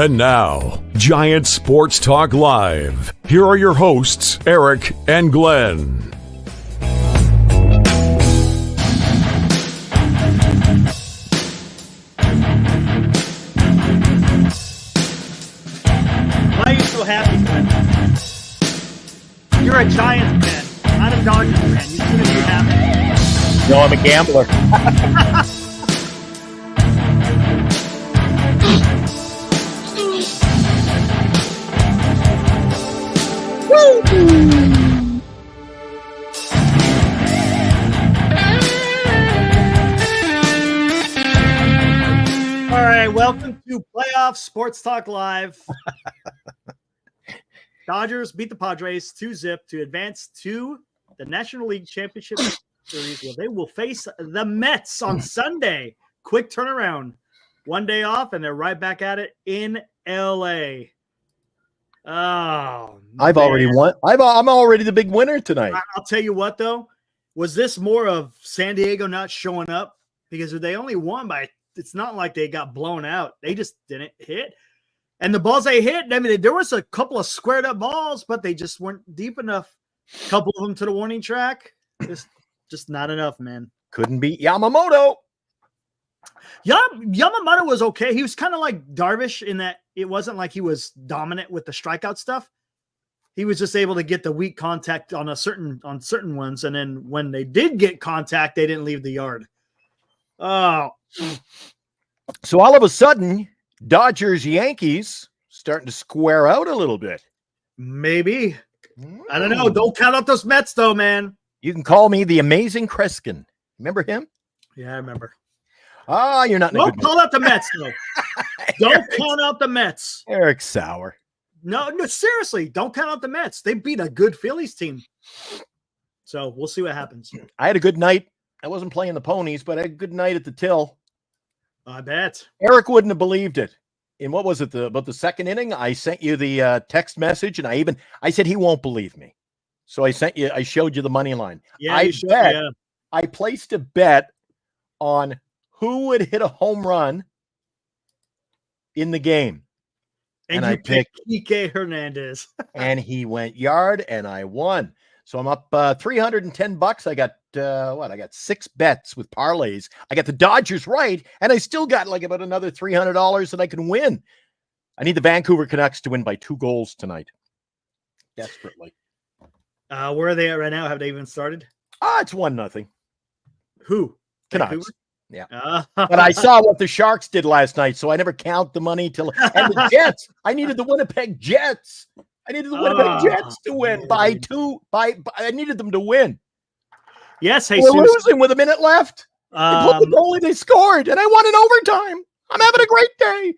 And now, Giant Sports Talk Live. Here are your hosts, Eric and Glenn. Why are you so happy, Glenn? You're a Giants fan, not a Dodgers fan. You shouldn't be happy. No, I'm a gambler. All right, welcome to Playoff Sports Talk Live. Dodgers beat the Padres 2-0 to advance to the National League Championship Series, where they will face the Mets on Sunday. Quick turnaround. 1 day off, and they're right back at it in L.A. Oh, I've already won. I'm already the big winner tonight. I'll tell you what, though. Was this more of San Diego not showing up? Because they only won by – it's not like they got blown out. They just didn't hit. And the balls they hit, I mean, there was a couple of squared up balls, but they just weren't deep enough. A couple of them to the warning track. Just not enough, man. Couldn't beat Yamamoto. Yamamoto was okay. He was kind of like Darvish in that it wasn't like he was dominant with the strikeout stuff. He was just able to get the weak contact on certain ones, and then when they did get contact, they didn't leave the yard. Oh, So all of a sudden, Dodgers Yankees starting to square out a little bit. maybe. I don't know. Don't count out those Mets, though, man. You can call me the Amazing Kreskin. Remember him? Yeah, I remember. Ah, you're not in a Don't good call out the Mets, though. Don't count out the Mets. Eric Sauer. No, seriously, don't count out the Mets. They beat a good Phillies team. So we'll see what happens. I had a good night. I wasn't playing the ponies, but I had a good night at the till. I bet. Eric wouldn't have believed it. In what was it, about the second inning? I sent you the text message, and I said he won't believe me. So I showed you the money line. Yeah, I placed a bet on who would hit a home run in the game. And I you picked Kike Hernandez. And he went yard, and I won. So I'm up $310. I got I got 6 bets with parlays. I got the Dodgers right, and I still got like about another $300 that I can win. I need the Vancouver Canucks to win by 2 goals tonight. Desperately. Where are they at right now? Have they even started? It's 1-0. Who? Canucks. Vancouver? Yeah. But I saw what the Sharks did last night, so I never count the money till. And the Jets. I needed the Winnipeg Jets. I needed the Winnipeg Jets to win by 2. I needed them to win. Yes, hey, we're losing with a minute left. They put the goalie, they scored, and I won in overtime. I'm having a great day.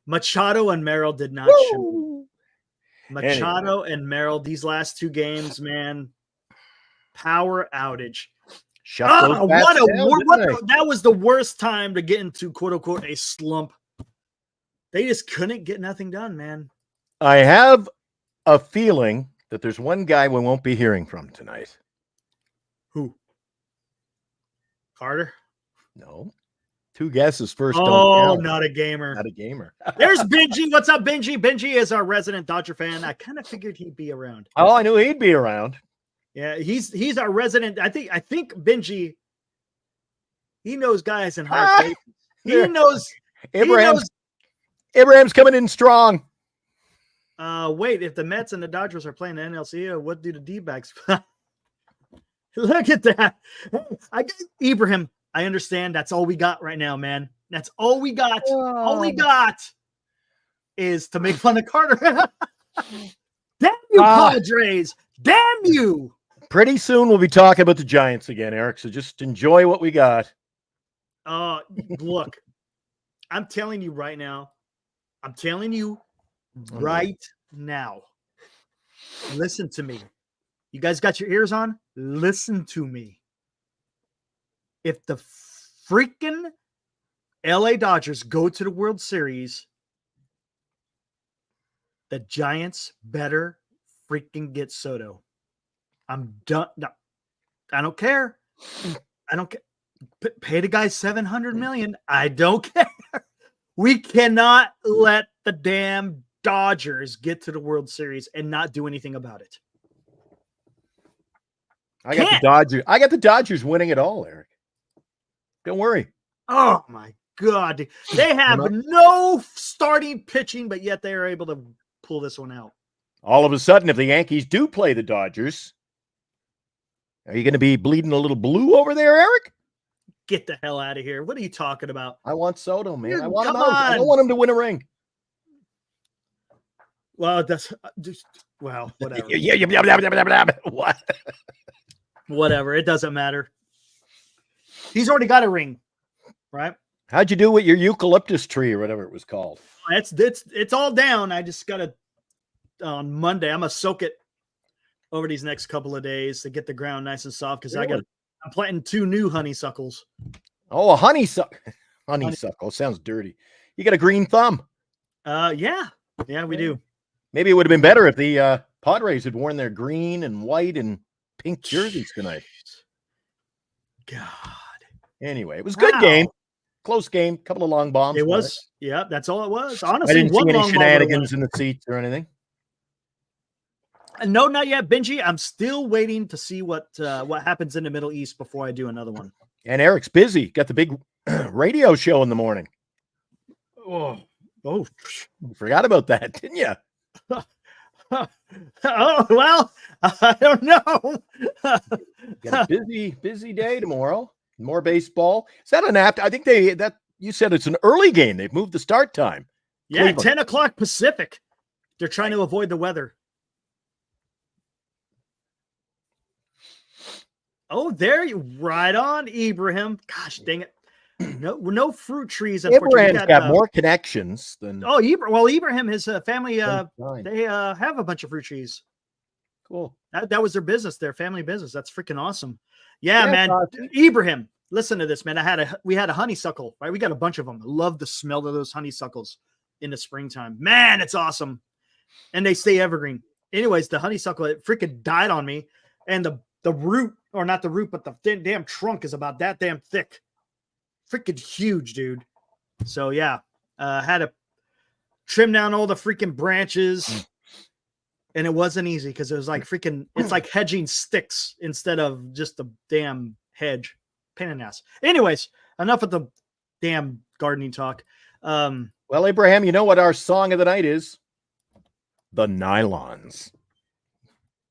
Machado and Merrill did not show. Machado and Merrill, these last 2 games, man, power outage. That was the worst time to get into quote unquote a slump. They just couldn't get nothing done, man. I have a feeling that there's one guy we won't be hearing from tonight. Who? Carter? No. 2 guesses first. Oh, not a gamer. Not a gamer. There's Benji. What's up, Benji? Benji is our resident Dodger fan. I kind of figured he'd be around. Oh, I knew he'd be around. Yeah, he's our resident. I think Benji, he knows guys in hard places. He knows Abraham's coming in strong. Wait, if the Mets and the Dodgers are playing the NLCS, what do the D-backs? Look at that. I got Ibrahim. I understand. That's all we got right now, man. That's all we got. Oh. All we got is to make fun of Carter. Damn you, Padres. Damn you. Pretty soon we'll be talking about the Giants again, Eric. So just enjoy what we got. Look, I'm telling you right now. Right now. Listen to me. You guys got your ears on? Listen to me. If the freaking LA Dodgers go to the World Series, the Giants better freaking get Soto. I'm done. No, I don't care. I don't care. Pay the guy $700 million. I don't care. We cannot let the damn Dodgers get to the World Series and not do anything about it. I got the Dodgers winning it all, Eric. Don't worry. Oh my God. They have no starting pitching, but yet they are able to pull this one out. All of a sudden, if the Yankees do play the Dodgers, are you going to be bleeding a little blue over there, Eric? Get the hell out of here. What are you talking about? I want Soto, man. I want him Come out. I don't want him to win a ring. Well, that's just, well, whatever. What? Whatever. It doesn't matter. He's already got a ring, right? How'd you do with your eucalyptus tree or whatever it was called? It's all down. I just got to, on Monday, I'm going to soak it over these next couple of days to get the ground nice and soft because I'm planting 2 new honeysuckles. Oh, a honeysuckle. Honeysuckle sounds dirty. You got a green thumb. Yeah, we do. Maybe it would have been better if the Padres had worn their green and white and pink jerseys tonight. God. Anyway, it was a good game. Close game. Couple of long bombs. It was. Yeah, that's all it was. Honestly, I didn't see any shenanigans in the seats or anything. No, not yet, Benji. I'm still waiting to see what happens in the Middle East before I do another one. And Eric's busy. Got the big radio show in the morning. Oh, you forgot about that, didn't you? Oh, well, I don't know. Got a busy day tomorrow. More baseball. Is that an apt? I think you said it's an early game. They've moved the start time. Yeah, Cleveland. 10 o'clock Pacific. They're trying to avoid the weather. Oh, there you right on, Ibrahim. Gosh, dang it. No fruit trees. Ibrahim's got more connections than. Oh, Ibrahim, his family, they have a bunch of fruit trees. Cool. That was their business, their family business. That's freaking awesome. Yeah, man. Awesome. Ibrahim, listen to this, man. We had a honeysuckle, right? We got a bunch of them. I love the smell of those honeysuckles in the springtime. Man, it's awesome. And they stay evergreen. Anyways, the honeysuckle, it freaking died on me. And the root, or not the root, but the damn trunk is about that damn thick. Freaking huge, dude. So yeah, had to trim down all the freaking branches, and it wasn't easy because it was like it's like hedging sticks instead of just the damn hedge. Pain in the ass. Anyways, enough of the damn gardening talk. Well, Abraham, you know what our song of the night is? The Nylons.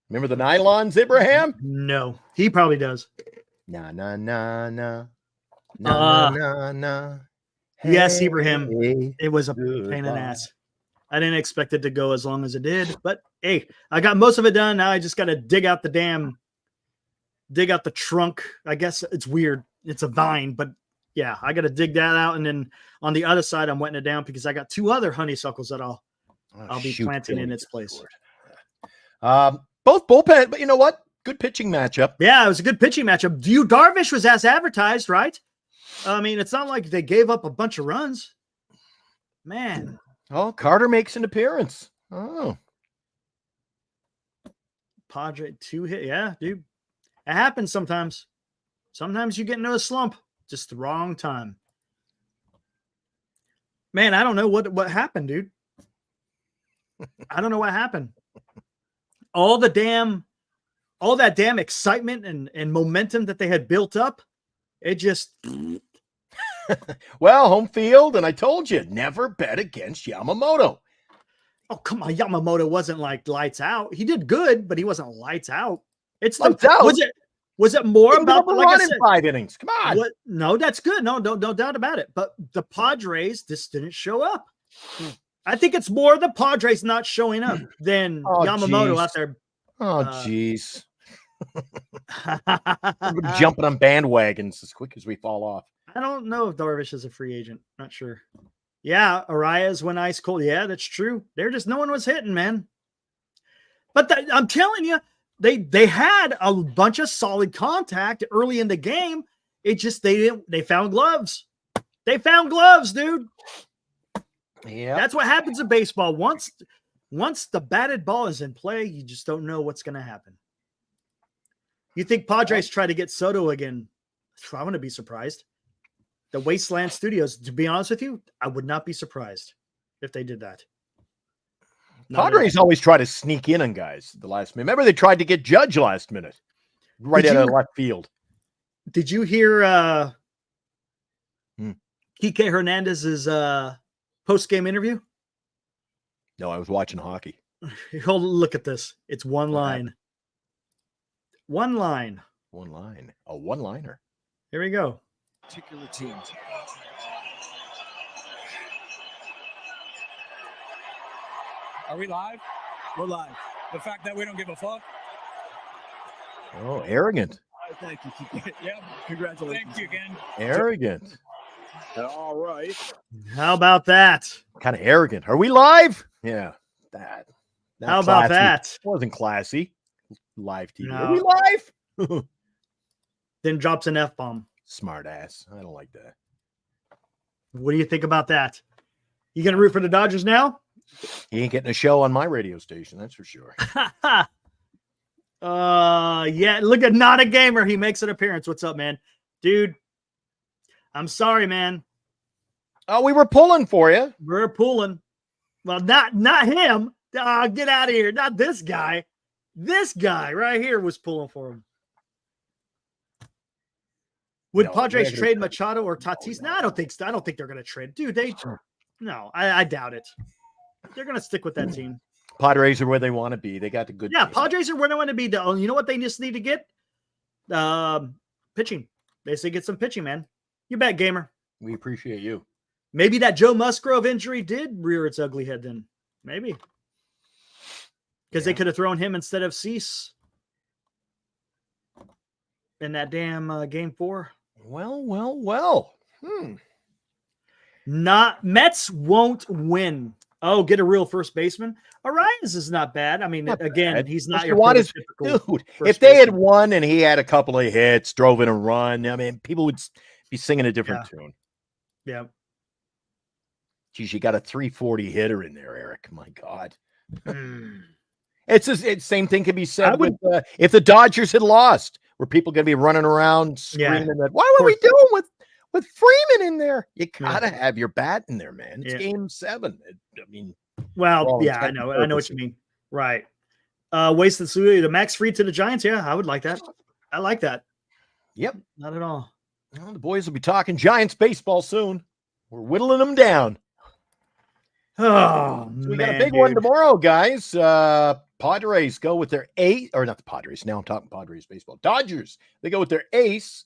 Remember the Nylons, Abraham? No, he probably does. Na na na na. No. Hey, yes, Ibrahim. It was a pain in the ass. I didn't expect it to go as long as it did, but hey, I got most of it done. Now I just got to dig out the trunk. I guess it's weird. It's a vine, but yeah, I got to dig that out. And then on the other side, I'm wetting it down because I got 2 other honeysuckles that I'll be planting in its place. Both bullpen, but you know what? Good pitching matchup. Yeah, it was a good pitching matchup. Darvish was as advertised, right? I mean, it's not like they gave up a bunch of runs. Man. Oh, Carter makes an appearance. Oh. Padre 2 hit. Yeah, dude. It happens sometimes. Sometimes you get into a slump. Just the wrong time. Man, I don't know what happened, dude. I don't know what happened. All that damn excitement and momentum that they had built up, it just. Well, home field, and I told you, never bet against Yamamoto. Oh, come on. Yamamoto wasn't like lights out. He did good, but he wasn't lights out. It's lights out. Was it more about like I said, 5 innings? Come on. No, that's good. No doubt about it. But the Padres just didn't show up. I think it's more the Padres not showing up than Yamamoto out there. Oh, jeez. Jumping on bandwagons as quick as we fall off. I don't know if Darvish is a free agent. Not sure. Yeah, Arias went ice cold. Yeah, that's true. No one was hitting, man. But I'm telling you, they had a bunch of solid contact early in the game. It just they found gloves. They found gloves, dude. Yeah. That's what happens in baseball. Once the batted ball is in play, you just don't know what's going to happen. You think Padres try to get Soto again? I wouldn't be surprised. the Wasteland Studios. To be honest with you, I would not be surprised if they did that. Padres always try to sneak in on guys at the last minute. Remember, they tried to get Judge last minute, right out of left field. Did you hear Kike Hernandez's post-game interview? No, I was watching hockey. Hold, look at this. It's one line. One line. One line. A one-liner. Here we go. Particular team. Are we live? We're live. The fact that we don't give a fuck. Oh, arrogant. Thank you. Yeah, congratulations. Thank you again. Arrogant. All right. How about that? Kind of arrogant. Are we live? Yeah. That. How about that? Wasn't classy. Live TV. No. Are we live? Then drops an F-bomb. Smart ass. I don't like that. What do you think about that? You going to root for the Dodgers now? He ain't getting a show on my radio station, that's for sure. Yeah, look at Not a Gamer. He makes an appearance. What's up, man? Dude, I'm sorry, man. Oh, we were pulling for you. We're pulling. Well, not him. Get out of here. Not this guy. This guy right here was pulling for him. Would Padres trade Machado or Tatis? No, I don't think so. I don't think they're going to trade. Dude, I doubt it. They're going to stick with that team. Padres are where they want to be. They got the good team. Padres are where they want to be. You know what they just need to get? Pitching. They say get some pitching, man. You bet, gamer. We appreciate you. Maybe that Joe Musgrove injury did rear its ugly head then. Maybe. Because they could have thrown him instead of Cease in that damn Game 4. Well. Mets won't win. Oh, get a real first baseman. Arias is not bad. I mean, he's not your typical dude. If they had won and he had a couple of hits, drove in a run, I mean, people would be singing a different tune. Yeah. Geez, you got a 340 hitter in there, Eric. My God. It's the same thing can be said with if the Dodgers had lost, were people going to be running around screaming that? Why were we doing with Freeman in there? You gotta have your bat in there, man. It's Game 7. I know what you mean. Right. Wasted Sui, the Max Fried to the Giants. Yeah, I would like that. I like that. Yep, not at all. Well, the boys will be talking Giants baseball soon. We're whittling them down. Oh, so we got a big one tomorrow, guys. Padres go with their ace, or not the Padres. Now I'm talking Padres baseball. Dodgers, they go with their ace.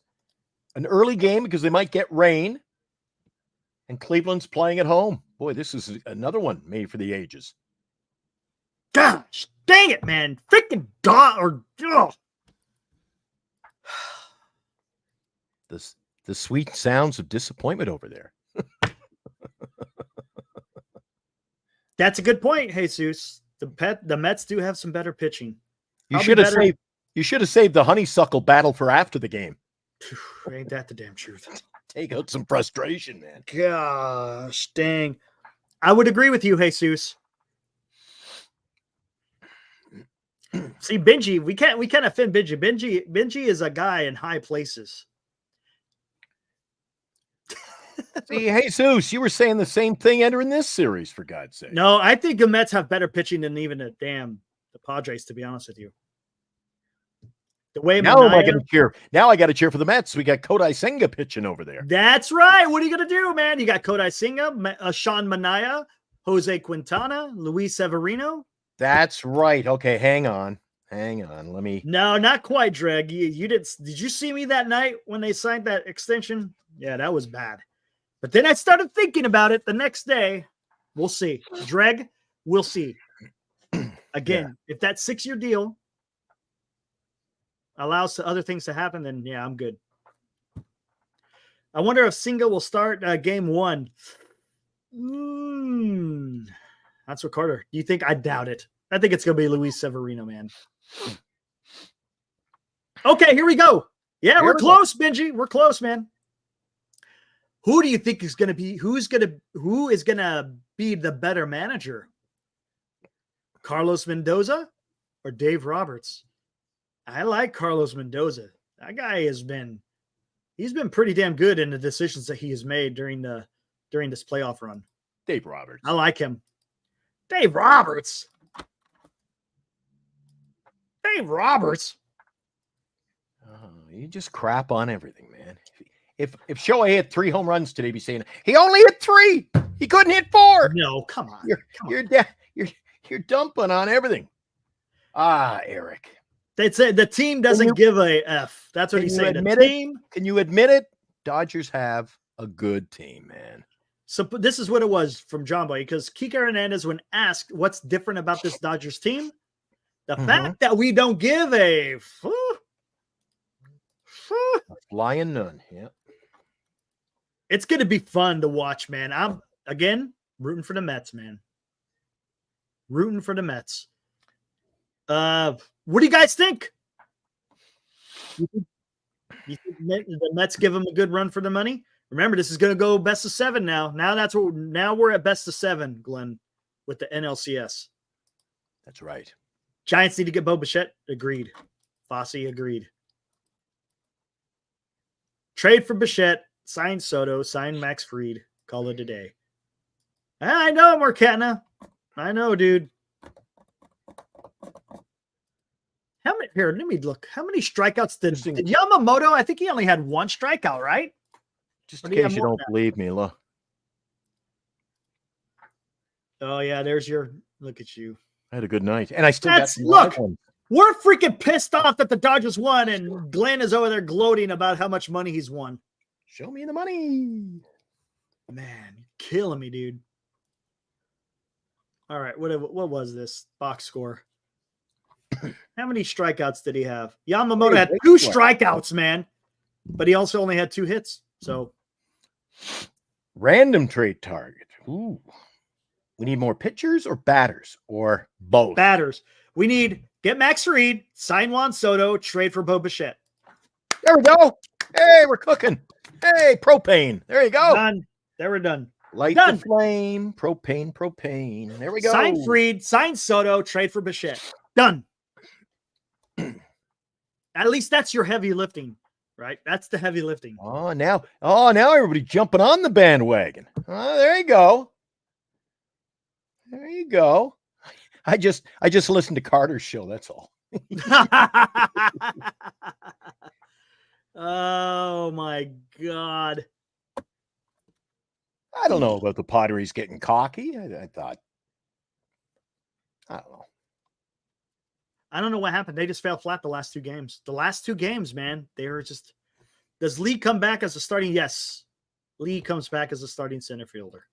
An early game because they might get rain. And Cleveland's playing at home. Boy, this is another one made for the ages. Gosh, dang it, man. Freaking The sweet sounds of disappointment over there. That's a good point, Jesus. The Mets do have some better pitching. You should have saved the honeysuckle battle for after the game. Ain't that the damn truth? Take out some frustration, man. Gosh, dang. I would agree with you, Jesus. See, Benji, we can't offend Benji. Benji is a guy in high places. See, Jesus, you were saying the same thing entering this series, for God's sake. No, I think the Mets have better pitching than even the Padres, to be honest with you. The way now am I going to cheer? Now I got to cheer for the Mets. We got Kodai Senga pitching over there. That's right. What are you going to do, man? You got Kodai Senga, Sean Manaea, Jose Quintana, Luis Severino. That's right. Okay, hang on. Let me. No, not quite, Dreg. You didn't. Did you see me that night when they signed that extension? Yeah, that was bad. But then I started thinking about it the next day. We'll see. Dreg, we'll see. Again, if that 6-year deal allows other things to happen, then yeah, I'm good. I wonder if Senga will start Game 1. That's what Carter. Do you think? I doubt it. I think it's going to be Luis Severino, man. Okay, here we go. Yeah, we're close, Benji. We're close, man. Who do you think is going to be? Who is going to be the better manager? Carlos Mendoza or Dave Roberts? I like Carlos Mendoza. That guy has been He's been pretty damn good in the decisions that he has made during this playoff run. Dave Roberts. I like him. Dave Roberts. Dave Roberts. You just crap on everything, man. If Shohei hit 3 home runs today, be saying he only hit 3. He couldn't hit 4. No, come on. You're dumping on everything. Eric. They'd say the team doesn't give a F. That's what he's saying. Can you admit it? Dodgers have a good team, man. So this is what it was from John Boy, because Kike Hernandez, when asked what's different about this Dodgers team, the fact that we don't give a flying none. Yeah. It's going to be fun to watch, man. I'm, again, rooting for the Mets, man. Rooting for the Mets. What do you guys think? You think the Mets give them a good run for the money? Remember, this is going to go best of 7 now. Now we're at best of 7, Glenn, with the NLCS. That's right. Giants need to get Bo Bichette. Agreed. Fossey agreed. Trade for Bichette. Sign Soto. Sign Max Fried. Call it a day. I know, Marquetna. I know, dude. Here, let me look. How many strikeouts did Yamamoto? I think he only had 1 strikeout, right? Just in case you don't believe me, look. Oh, yeah, there's your look at you. I had a good night. And I still look, we're freaking pissed off that the Dodgers won, and Glenn is over there gloating about how much money he's won. Show me the money. Man, killing me, dude. All right, what was this box score? How many strikeouts did he have? Yamamoto had 2 strikeouts, man. But he also only had 2 hits. So random trade target. Ooh. We need more pitchers or batters or both? Batters. We need get Max Fried, sign Juan Soto, trade for Bo Bichette. There we go. Hey, we're cooking. Hey, propane. There you go. Done. There we're done. Light the flame. Propane. There we go. Sign Fried, sign Soto, trade for Bichette. Done. At least that's your heavy lifting, right? That's the heavy lifting. Now everybody's jumping on the bandwagon. There you go. There you go. I just listened to Carter's show. That's all. Oh my God. I don't know about the Padres getting cocky. I thought. I don't know. I don't know what happened. They just fell flat the last 2 games. The last 2 games, man, they were just. Does Lee come back as a starting? Yes. Lee comes back as a starting center fielder.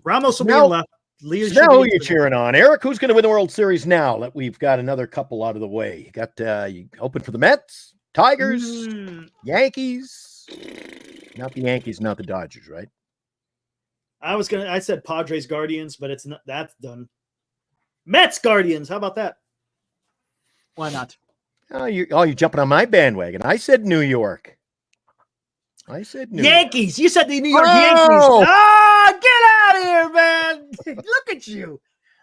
Ramos will be left. Now who you're cheering on, Eric? Who's going to win the World Series now that we've got another couple out of the way? You got you open for the Mets, Tigers, Yankees. Not the Yankees, not the Dodgers, right? I said Padres, Guardians, but it's not. That's done. Mets, Guardians. How about that? Why not? You're jumping on my bandwagon. I said New York. Yankees. You said the New York Yankees. Get out of here, man. Look at you.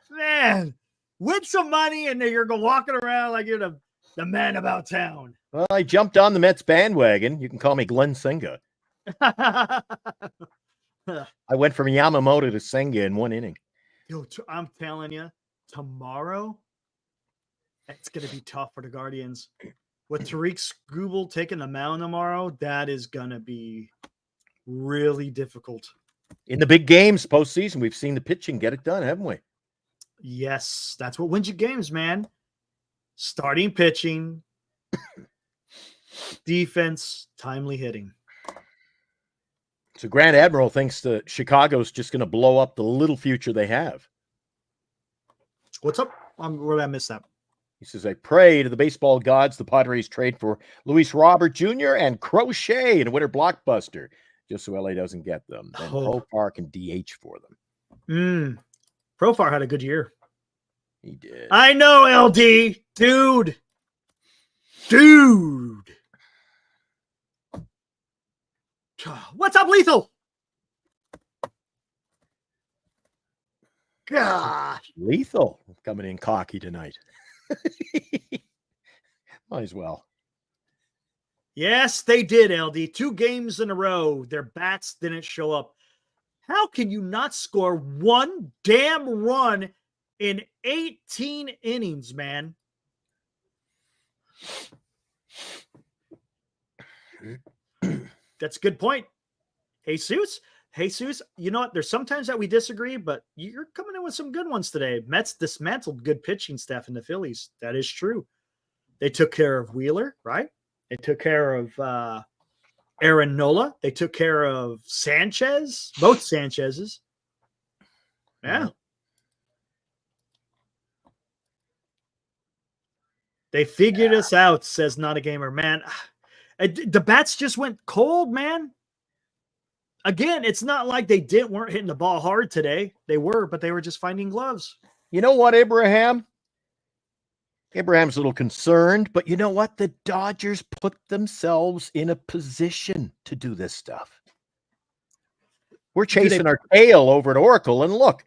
Man. Win some money and then you're walking around like you're the man about town. Well, I jumped on the Mets bandwagon. You can call me Glenn Senga. I went from Yamamoto to Senga in 1 inning. Yo, I'm telling you, tomorrow, it's going to be tough for the Guardians. With Tariq Skubal taking the mound tomorrow, that is going to be really difficult. In the big games postseason, we've seen the pitching get it done, haven't we? Yes, that's what wins you games, man. Starting pitching, defense, timely hitting. So Grand Admiral thinks that Chicago's just going to blow up the little future they have. What's up? Where did I miss that? He says, I pray to the baseball gods the Padres trade for Luis Robert Jr. and Crochet in a winter blockbuster, just so LA doesn't get them. Then Profar can DH for them. Profar had a good year. He did. I know, LD. Dude. What's up, Lethal? Gosh. Lethal coming in cocky tonight. Might as well. Yes, they did, LD. 2 games in a row, their bats didn't show up. How can you not score one damn run in 18 innings, man? That's a good point. Jesus, you know what? There's sometimes that we disagree, but you're coming in with some good ones today. Mets dismantled good pitching staff in the Phillies. That is true. They took care of Wheeler, right? They took care of Aaron Nola. They took care of Sanchez, both Sanchez's. Yeah. They figured us out, says Not a Gamer. Man, the bats just went cold, man. Again, it's not like they weren't hitting the ball hard today. They were, but they were just finding gloves. You know what, Abraham? Abraham's a little concerned, but you know what? The Dodgers put themselves in a position to do this stuff. We're chasing our tail over at Oracle, and look,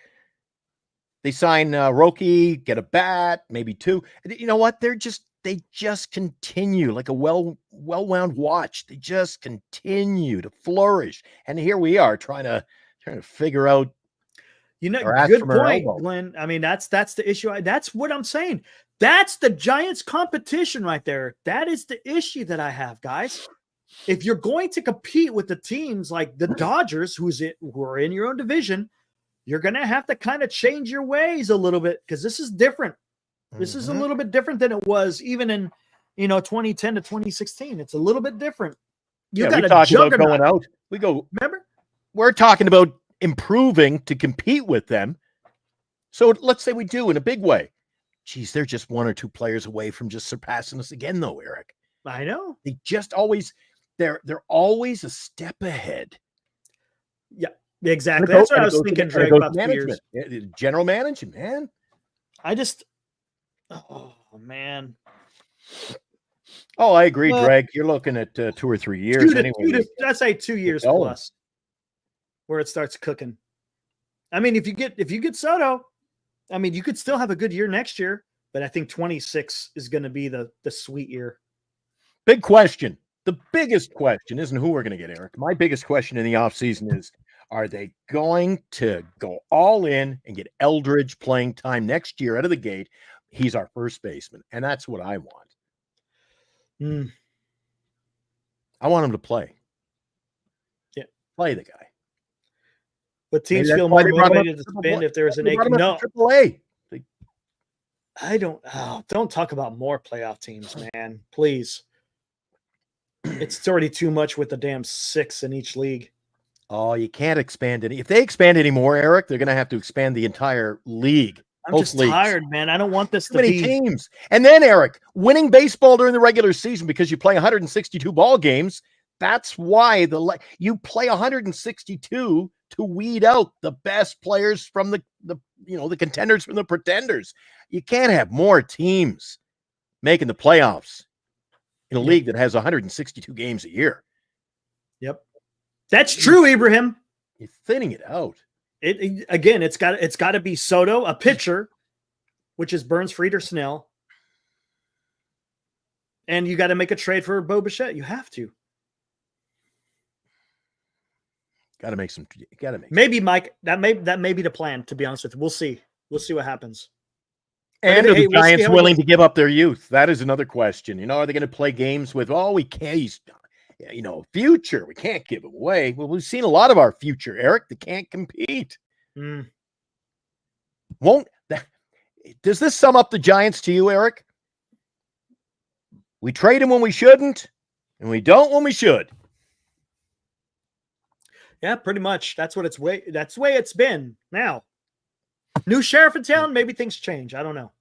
they sign Roki, get a bat, maybe 2. You know what? They just continue like a well-wound watch. They just continue to flourish, and here we are trying to figure out. You know, good point, Glenn. I mean, that's the issue. That's what I'm saying. That's the Giants' competition right there. That is the issue that I have, guys. If you're going to compete with the teams like the Dodgers, who are in your own division, you're going to have to kind of change your ways a little bit because this is different. This is a little bit different than it was even in 2010 to 2016. It's a little bit different. You got a juggernaut going out. Remember? We're talking about improving to compete with them. So let's say we do in a big way. Geez, they're just 1 or 2 players away from just surpassing us again, though, Eric. I know. They just always they're always a step ahead. Yeah, exactly. That's what I was thinking, Drake, about 2 years. General management, man. Oh man. Oh, I agree, Drake. You're looking at 2 or 3 years anyway. Let's say 2 years plus, where it starts cooking. I mean, if you get Soto, I mean, you could still have a good year next year, but I think 26 is going to be the sweet year. Big question. The biggest question isn't who we're going to get, Eric. My biggest question in the offseason is, are they going to go all in and get Eldridge playing time next year out of the gate? He's our first baseman, and that's what I want. I want him to play. Yeah. Play the guy. But teams feel more motivated to spend if there is an no. AAA. Don't talk about more playoff teams, man. Please. It's already too much with the damn 6 in each league. Oh, you can't expand any. If they expand any more, Eric, they're going to have to expand the entire league. I'm just tired, man. I don't want this to be teams. And then, Eric, winning baseball during the regular season because you play 162 ball games. That's why you play 162 to weed out the best players from the contenders from the pretenders. You can't have more teams making the playoffs in a league that has 162 games a year. Yep. That's true, Ibrahim. You're thinning it out. It's got to be Soto, a pitcher, which is Burns, Fried, or Snell. And you got to make a trade for Bo Bichette. You have to. Got to make some. Maybe Mike. That may be the plan. To be honest with you, we'll see. We'll see what happens. And are the Giants willing to give up their youth? That is another question. Are they going to play games with? Oh, we can't. Future. We can't give him away. Well, we've seen a lot of our future, Eric. They can't compete. Does this sum up the Giants to you, Eric? We trade him when we shouldn't, and we don't when we should. Yeah, pretty much. That's the way it's been. Now, new sheriff in town, maybe things change. I don't know.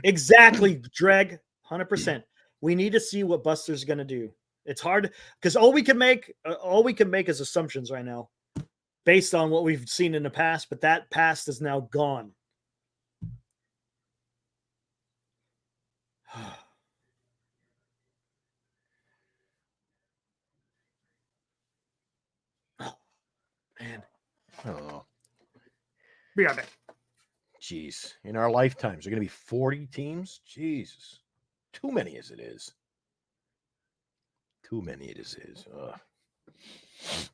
Exactly, Dreg, 100%. We need to see what Buster's going to do. It's hard because all we can make is assumptions right now based on what we've seen in the past, but that past is now gone. Man. Oh. Be right back. Jeez. In our lifetimes, there are going to be 40 teams? Jesus. Too many as it is. Too many diseases.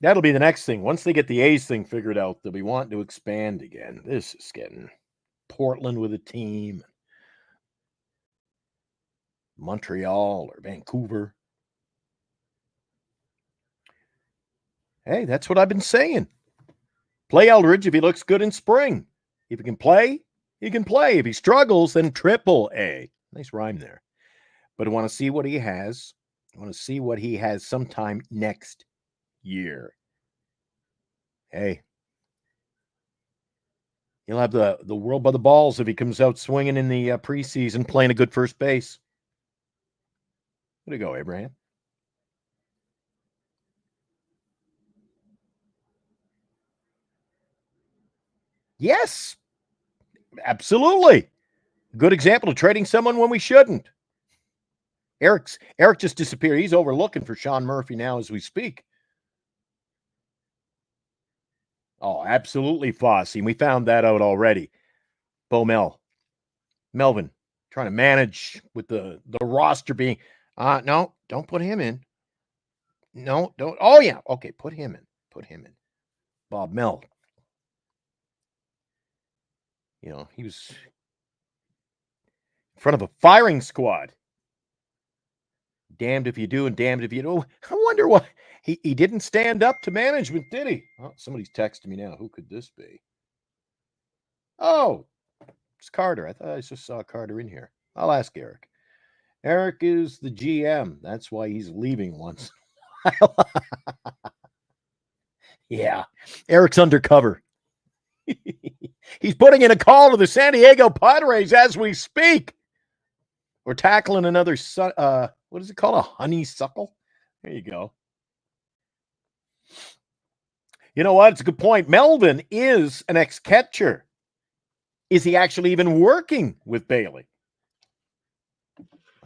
That'll be the next thing. Once they get the A's thing figured out, they'll be wanting to expand again. This is getting Portland with a team, Montreal or Vancouver. Hey, that's what I've been saying. Play Eldridge if he looks good in spring. If he can play, he can play. If he struggles, then triple A. Nice rhyme there. But I want to see what he has. I want to see what he has sometime next year. Hey, he'll have the world by the balls if he comes out swinging in the preseason, playing a good first base. Way to go, Abraham. Yes, absolutely. Good example of trading someone when we shouldn't. Eric just disappeared. He's overlooking for Sean Murphy now as we speak. Oh, absolutely, Fossey. We found that out already. Melvin, trying to manage with the roster being, no, don't put him in. No, don't. Oh, yeah. Okay, put him in. Bob Mel. You know, he was in front of a firing squad. Damned if you do and damned if you don't. I wonder why he didn't stand up to management, did he? Oh, somebody's texting me now. Who could this be? Oh, it's Carter. I thought I just saw Carter in here. I'll ask Eric. Eric is the GM. That's why he's leaving once. Yeah, Eric's undercover. He's putting in a call to the San Diego Padres as we speak. We're tackling another, what is it called? A honeysuckle? There you go. You know what? It's a good point. Melvin is an ex-catcher. Is he actually even working with Bailey?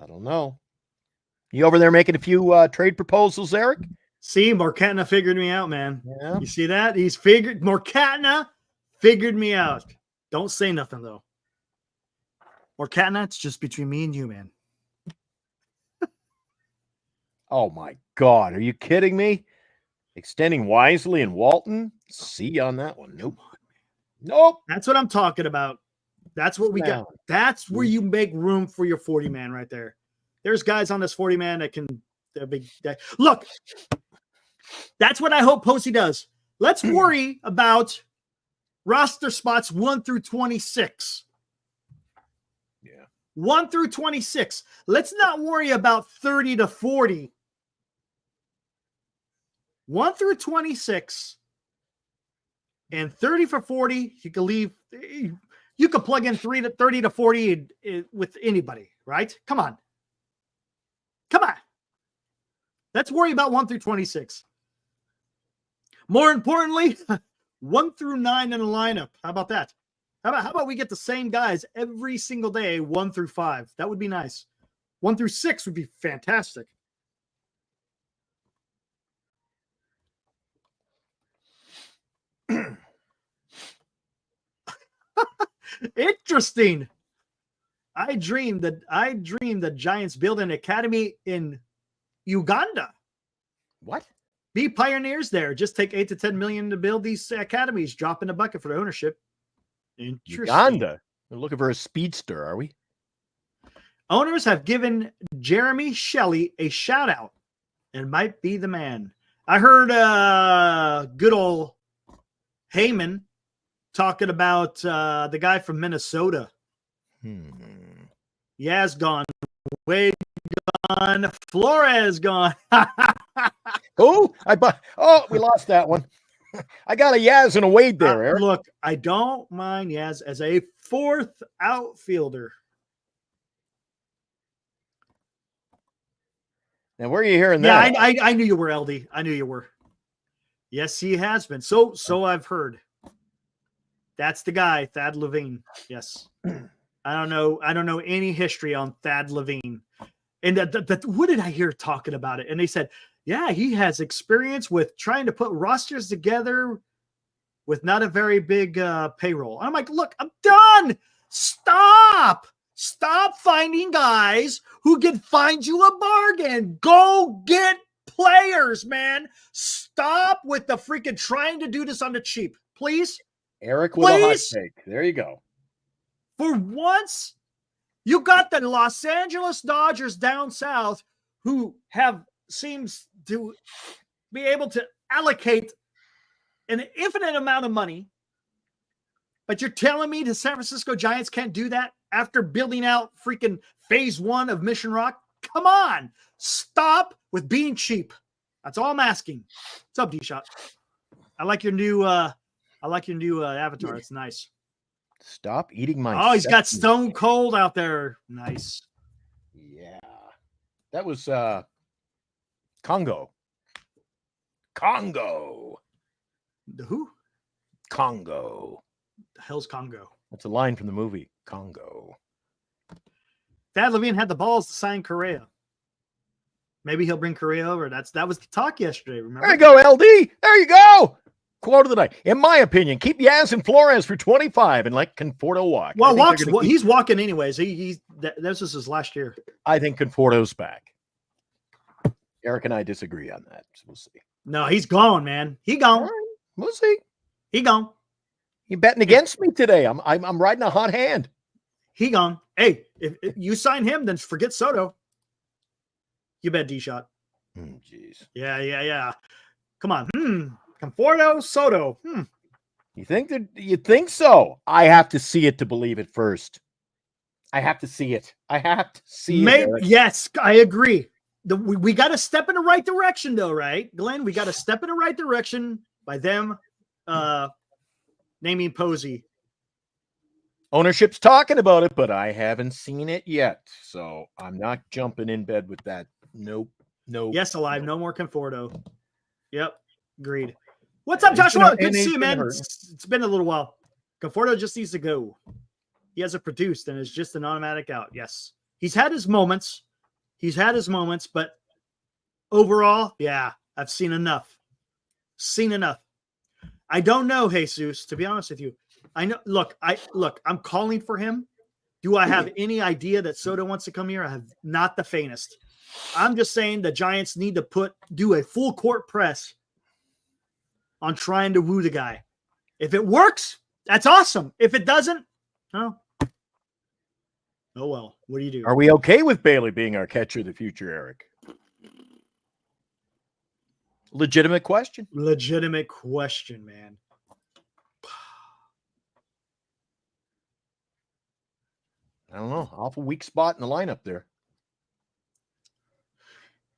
I don't know. You over there making a few trade proposals, Eric? See, Markatna figured me out, man. Yeah. You see that? Markatna figured me out. Don't say nothing, though. Markatna, it's just between me and you, man. Oh, my God. Are you kidding me? Extending Wisely and Walton? C on that one. Nope. That's what I'm talking about. That's what we got. That's where you make room for your 40-man right there. There's guys on this 40-man that can look. That's what I hope Posey does. Let's worry about roster spots 1 through 26. Yeah. 1 through 26. Let's not worry about 30 to 40. 1 through 26 and 30 for 40. You can leave. You could plug in 30 to 40 with anybody, right? Come on. Let's worry about 1 through 26. More importantly, 1 through 9 in the lineup. How about that? How about we get the same guys every single day, 1 through 5? That would be nice. 1 through 6 would be fantastic. Interesting. I dreamed that Giants build an academy in Uganda. What? Be pioneers there. Just take 8 to 10 million to build these academies. Drop in the bucket for the ownership. Interesting. Uganda. We're looking for a speedster, are we? Owners have given Jeremy Shelley a shout out and might be the man. I heard good old Heyman talking about the guy from Minnesota. Yaz gone. Wade gone. Flores gone. Who? We lost that one. I got a Yaz and a Wade there, Eric. Look, I don't mind Yaz as a 4th outfielder. Now, where are you hearing that? Yeah, I knew you were, LD. I knew you were. Yes, he has been. So I've heard. That's the guy, Thad Levine. Yes. I don't know any history on Thad Levine. And what did I hear talking about it? And they said, yeah, he has experience with trying to put rosters together with not a very big payroll. I'm like, look, I'm done. Stop finding guys who can find you a bargain. Go get players, man. Stop with the freaking trying to do this on the cheap. Please. Eric with a hot Please. take. There you go. For once, you got the Los Angeles Dodgers down south who seems to be able to allocate an infinite amount of money. But you're telling me the San Francisco Giants can't do that after building out freaking phase 1 of Mission Rock? Come on. Stop with being cheap. That's all I'm asking. What's up, D-Shot? I like your new avatar. It's nice. Stop eating my. Oh, he's got sesame. Stone Cold out there. Nice. Yeah. That was Congo. Congo. The who? Congo. The hell's Congo? That's a line from the movie Congo. Thad Levine had the balls to sign Correa. Maybe he'll bring Correa over. That was the talk yesterday, remember? There you go, LD. There you go. Quote of the night. In my opinion, keep Yaz and Flores for 25 and let Conforto walk. Well, he's walking anyways. This is his last year. I think Conforto's back. Eric and I disagree on that. So we'll see. No, he's gone, man. He gone. All right, we'll see. He gone. You're betting against me today. I'm riding a hot hand. He gone. Hey, if you sign him, then forget Soto. You bet D-Shot. Jeez. Yeah. Come on. Conforto, Soto. You think so? I have to see it to believe it first. I have to see it. Maybe, yes, I agree. We got to step in the right direction, though, right, Glenn? We got to step in the right direction by them naming Posey. Ownership's talking about it, but I haven't seen it yet, so I'm not jumping in bed with that. Nope. Yes, alive. No more Conforto. Yep, agreed. What's up, Joshua? Good to see you, man. It's been a little while. Conforto just needs to go. He hasn't produced, and it's just an automatic out. Yes, he's had his moments. But overall, yeah, I've seen enough. I don't know, Jesus, to be honest with you. I know. Look, I'm calling for him. Do I have any idea that Soto wants to come here? I have not the faintest. I'm just saying the Giants need to do a full court press on trying to woo the guy. If it works, that's awesome. If it doesn't, oh well. What do you do? Are we okay with Bailey being our catcher of the future, Eric? Legitimate question. Legitimate question, man. I don't know. Awful weak spot in the lineup there.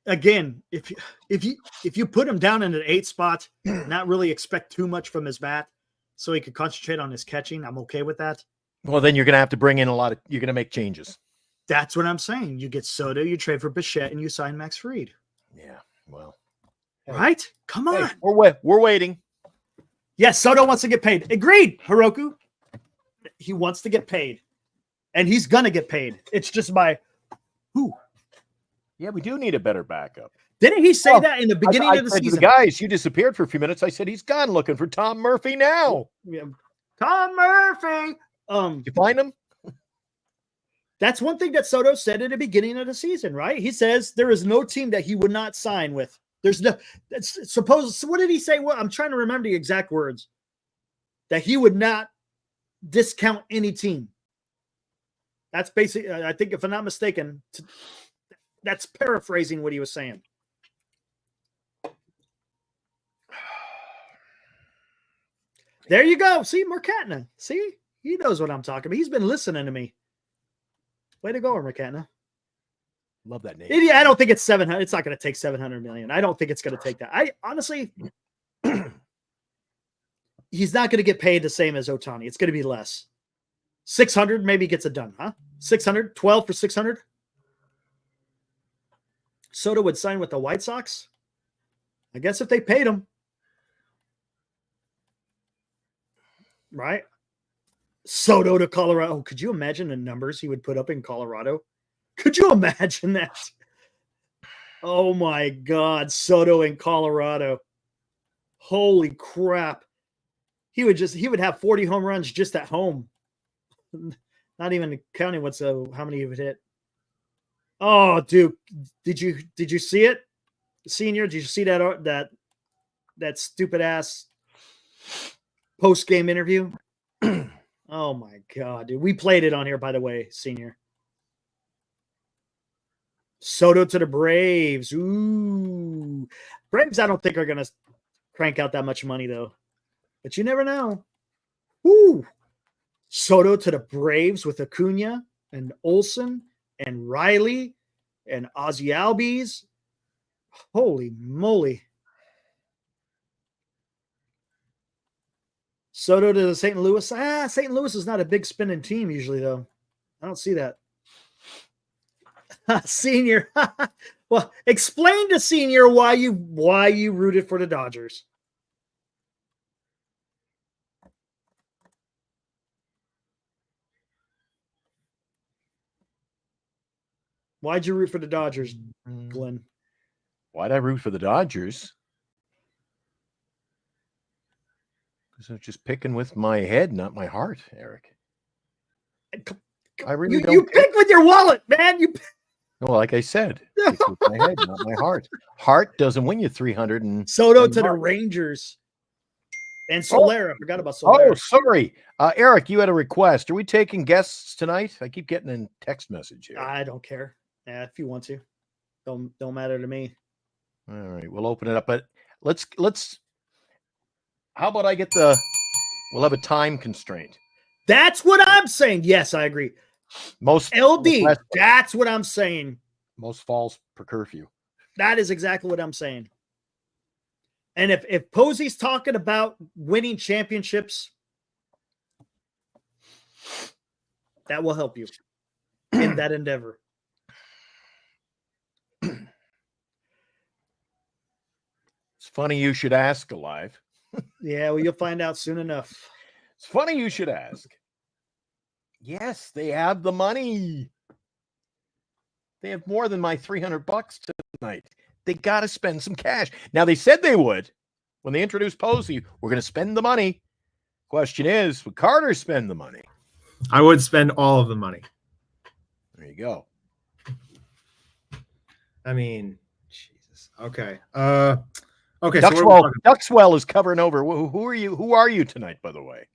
Again, if you put him down in an 8 spot, not really expect too much from his bat, so he could concentrate on his catching, I'm okay with that. Well, then you're going to have to bring in you're going to make changes. That's what I'm saying. You get Soto, you trade for Bichette, and you sign Max Fried. Yeah, well. Right? Come on. Hey, we're waiting. Yes, Soto wants to get paid. Agreed, Hiroku. He wants to get paid. And he's going to get paid. It's just by who? Yeah, we do need a better backup. Didn't he say that in the beginning of the said to season? the guys, you disappeared for a few minutes. I said, he's gone looking for Tom Murphy now. Yeah. Tom Murphy. Did you find him? That's one thing that Soto said at the beginning of the season, right? He says there is no team that he would not sign with. There's no, what did he say? Well, I'm trying to remember the exact words. That he would not discount any team. That's basically, I think, if I'm not mistaken, that's paraphrasing what he was saying. There you go. See, Mercatna. See, he knows what I'm talking about. He's been listening to me. Way to go, Mercatna. Love that name. I don't think it's 700. It's not going to take 700 million. I don't think it's going to take that. I honestly, he's not going to get paid the same as Ohtani. It's going to be less. 600 maybe gets it done, huh? 600, 12 for 600. Soto would sign with the White Sox. I guess if they paid him. Right? Soto to Colorado. Could you imagine the numbers he would put up in Colorado? Could you imagine that? Oh my God. Soto in Colorado. Holy crap. He would have 40 home runs just at home. Not even counting how many he would hit. Oh, dude. Did you see it? Senior, did you see that stupid ass post game interview? Oh my God, dude. We played it on here, by the way, Senior. Soto to the Braves. Ooh. Braves, I don't think are going to crank out that much money, though. But you never know. Ooh. Soto to the Braves with Acuna and Olsen and Riley and Ozzy Albies. Holy moly. Soto to the St. Louis. St. Louis is not a big spending team usually, though. I don't see that. Senior. Well, explain to Senior why you rooted for the Dodgers. Why'd you root for the Dodgers, Glenn? Why'd I root for the Dodgers? Because I'm just picking with my head, not my heart, Eric. I really don't. You pick with your wallet, man. Well, like I said, it's with my head, not my heart. Heart doesn't win you 300. And Soto to the Rangers. And Solera. I forgot about Solera. Oh, sorry. Eric, you had a request. Are we taking guests tonight? I keep getting a text message here. I don't care. Yeah, if you want to. Don't matter to me. All right, we'll open it up. But let's how about we'll have a time constraint. That's what I'm saying. Yes, I agree. Most LD, that's what I'm saying. Most falls per curfew. That is exactly what I'm saying. And if Posey's talking about winning championships, that will help you in that endeavor. It's funny you should ask, Alive. Yeah, well, you'll find out soon enough. It's funny you should ask. Yes, they have the money. They have more than my $300 tonight. They got to spend some cash. Now, they said they would. When they introduced Posey, we're going to spend the money. Question is, would Carter spend the money? I would spend all of the money. There you go. I mean, Jesus. Okay. Okay. Duxwell is covering over. Who are you? Who are you tonight, by the way?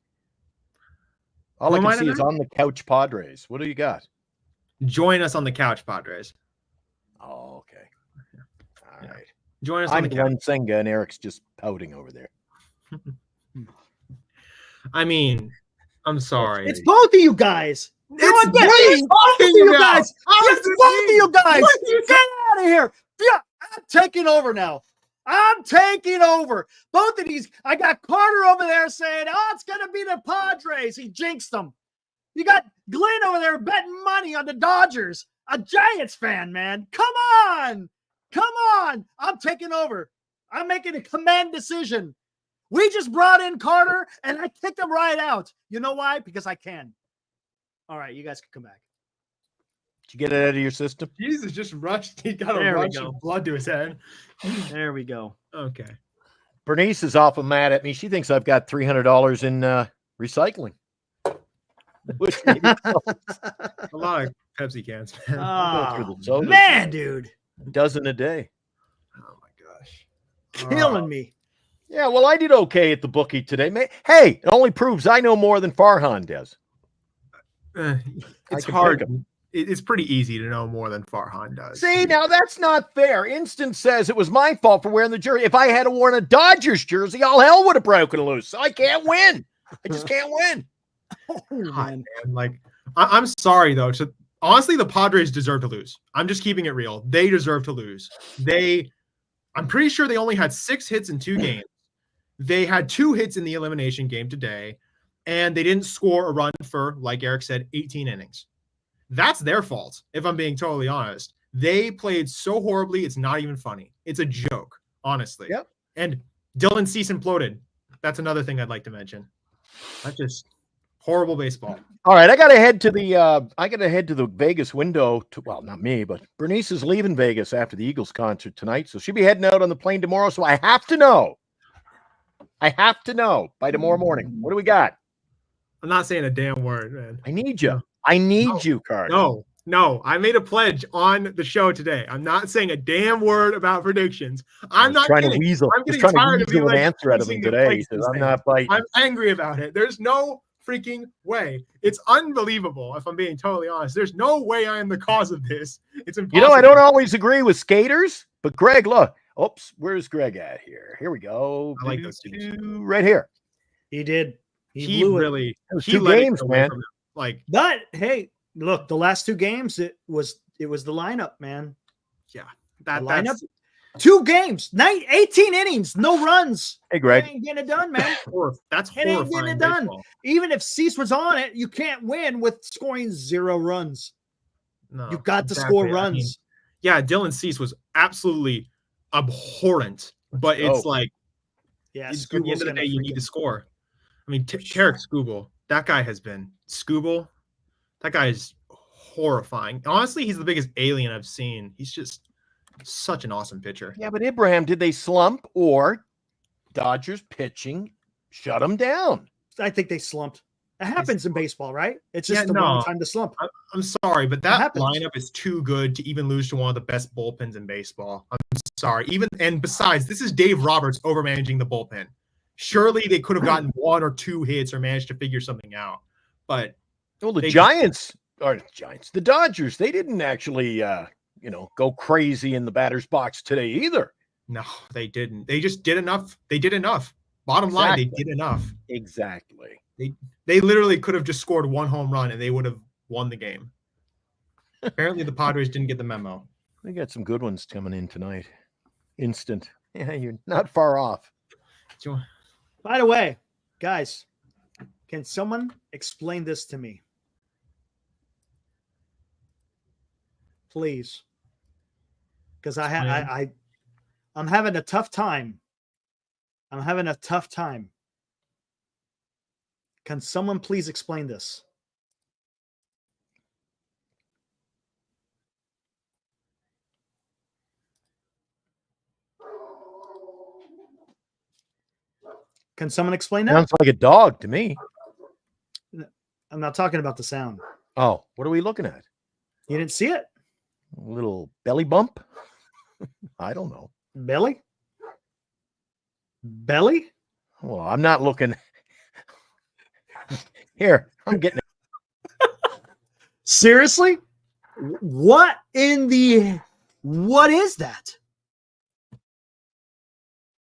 All I can see is on the couch Padres. What do you got? Join us on the couch, Padres. Oh, okay. All right. Join us on the couch. couch. I'm Senga, and Eric's just pouting over there. I mean, I'm sorry. It's both of you guys. It's both of you guys. It's both of you guys. Get out of here. Yeah, I'm taking over now. I'm taking over. Both of these. I got Carter over there saying, it's going to be the Padres. He jinxed them. You got Glenn over there betting money on the Dodgers. A Giants fan, man. Come on. Come on. I'm taking over. I'm making a command decision. We just brought in Carter, and I kicked him right out. You know why? Because I can. All right, you guys can come back. Did you get it out of your system? Jesus just rushed. He got a rush of blood to his head. There we go. Okay. Bernice is awful mad at me. She thinks I've got $300 in recycling. Which a lot of Pepsi cans. Man, dude. A dozen a day. Oh my gosh. Killing me. Yeah, well, I did okay at the bookie today. Hey, it only proves I know more than Farhan does. It's hard. It's pretty easy to know more than Farhan does. See, now that's not fair. Instant says it was my fault for wearing the jersey. If I had worn a Dodgers jersey, all hell would have broken loose. So I can't win. I just can't win. God, man. Like, I'm sorry, though. Honestly, the Padres deserve to lose. I'm just keeping it real. They deserve to lose. I'm pretty sure they only had 6 hits in 2 games. They had 2 hits in the elimination game today, and they didn't score a run for, like Eric said, 18 innings. That's their fault, if I'm being totally honest. They played so horribly, it's not even funny. It's a joke, honestly. Yep. And Dylan Cease imploded. That's another thing I'd like to mention. That's just horrible baseball. All right, I got to head to the Vegas window. Well, not me, but Bernice is leaving Vegas after the Eagles concert tonight, so she'll be heading out on the plane tomorrow. So I have to know by tomorrow morning. What do we got? I'm not saying a damn word, man. I need you. I need you, Carter. No, No, I made a pledge on the show today. I'm not saying a damn word about predictions. I'm not trying kidding. to weasel. I'm getting Trying to tired of weasel you an answer out of him using the today. He places says, I'm thing. not biting. I'm angry about it. There's no freaking way. It's unbelievable. If I'm being totally honest, there's no way I am the cause of this. It's impossible. I don't always agree with skaters, but Greg, look. Oops, where's Greg at here? Here we go. I like those teams. Right here. He did. He blew it. really. was He 2 let games, it away man. from him. Like, But hey, look, the last 2 games, it was the lineup, man. yeah, The that's lineup. 2 games, 18 innings, no runs. Hey, Greg. It ain't getting it done, man. that's It ain't getting horrifying. it done. Baseball. Even if Cease was on it, you can't win with scoring 0 runs. No, You got to exactly. score I runs. mean, yeah, Dylan Cease was absolutely abhorrent, but it's like, Yeah, at the end of the day, you need to score. I mean, Tarek Skubal, that guy has been Skubal. That guy is horrifying. Honestly, he's the biggest alien I've seen. He's just such an awesome pitcher. Yeah, but Abraham, did they slump or Dodgers pitching shut them down? I think they slumped. It happens in baseball, right? It's just Yeah, the no. wrong time to slump. I'm sorry, but that happens. lineup is too good to even lose to one of the best bullpens in baseball. I'm sorry. And besides, this is Dave Roberts overmanaging the bullpen. Surely they could have gotten 1 or 2 hits or managed to figure something out. But Well, the They- the Dodgers, they didn't actually, go crazy in the batter's box today either. no, they didn't. They just did enough. They did enough. Bottom line, they Exactly. did enough. Exactly. They literally could have just scored 1 home run and they would have won the game. Apparently, the Padres didn't get the memo. We got some good ones coming in tonight. Instant. Yeah, you're not far off. Do you want- By the way, guys, can someone explain this to me? Please. Because I'm having a tough time. Can someone please explain this? Can someone explain that? Sounds like a dog to me. I'm not talking about the sound. Oh, what are we looking at? You didn't see it? A little belly bump? I don't know. Belly? Belly? Well, I'm not looking. Here, I'm getting it. Seriously? What is that?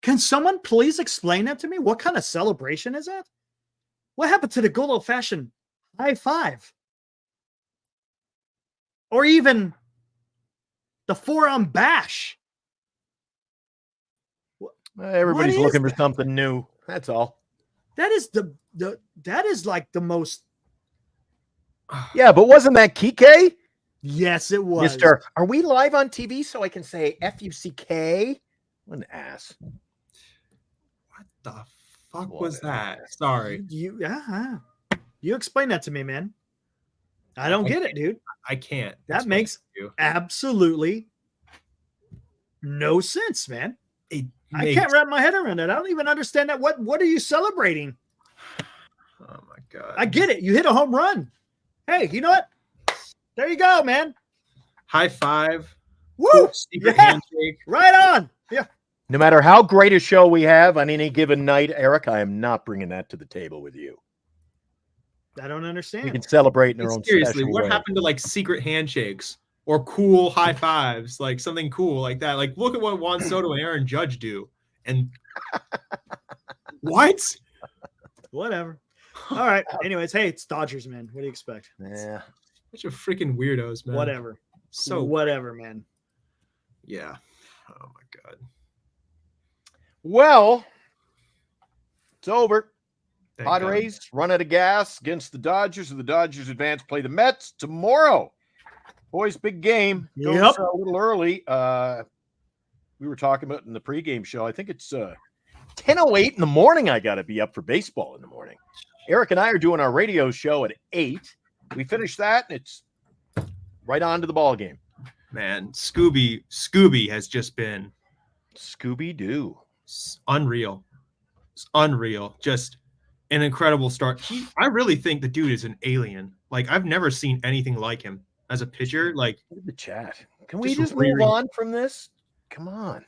Can someone please explain that to me? What kind of celebration is that? What happened to the good old fashioned high five? Or even the forearm bash? Everybody's What is looking for that? something new. That's all. That is that is like the most. Yeah, but wasn't that Kike? Yes, it was. Mister, are we live on TV so I can say F-U-C-K? What an ass. What the fuck was that? Sorry. You explain that to me, man. I don't get it, dude. I can't. That explain makes it to you. absolutely no sense, man. It I makes- can't wrap my head around it. I don't even understand that. What are you celebrating? Oh my god. I get it. You hit a home run. Hey, you know what? There you go, man. High five. Woo! Secret Yeah. handshake. Right on. Yeah. No matter how great a show we have on any given night, Eric, I am not bringing that to the table with you. I don't We understand. can celebrate in our own Seriously, special what way. happened to like secret handshakes or cool high fives? Like something cool like that. Like look at what Juan Soto and Aaron Judge do. And what? Whatever. All right. Anyways, hey, it's Dodgers, man. What do you expect? Yeah. Bunch of freaking weirdos, man. Whatever. So whatever, man. yeah. Oh my god. Well, it's over. Thank God. Padres run out of gas against the Dodgers, and the Dodgers advance play the Mets tomorrow. Boys, big game. Goes, Yep. a little early. We were talking about in the pregame show. I think it's 10:08 in the morning. I got to be up for baseball in the morning. Eric and I are doing our radio show at 8. We finish that, and it's right on to the ball game. Man, Scooby has just been Scooby-Doo. unreal. It's unreal. Just an incredible start. I really think the dude is an alien. Like I've never seen anything like him. as a pitcher. Like, Look at the chat. Can we Just just move on from this? Come on.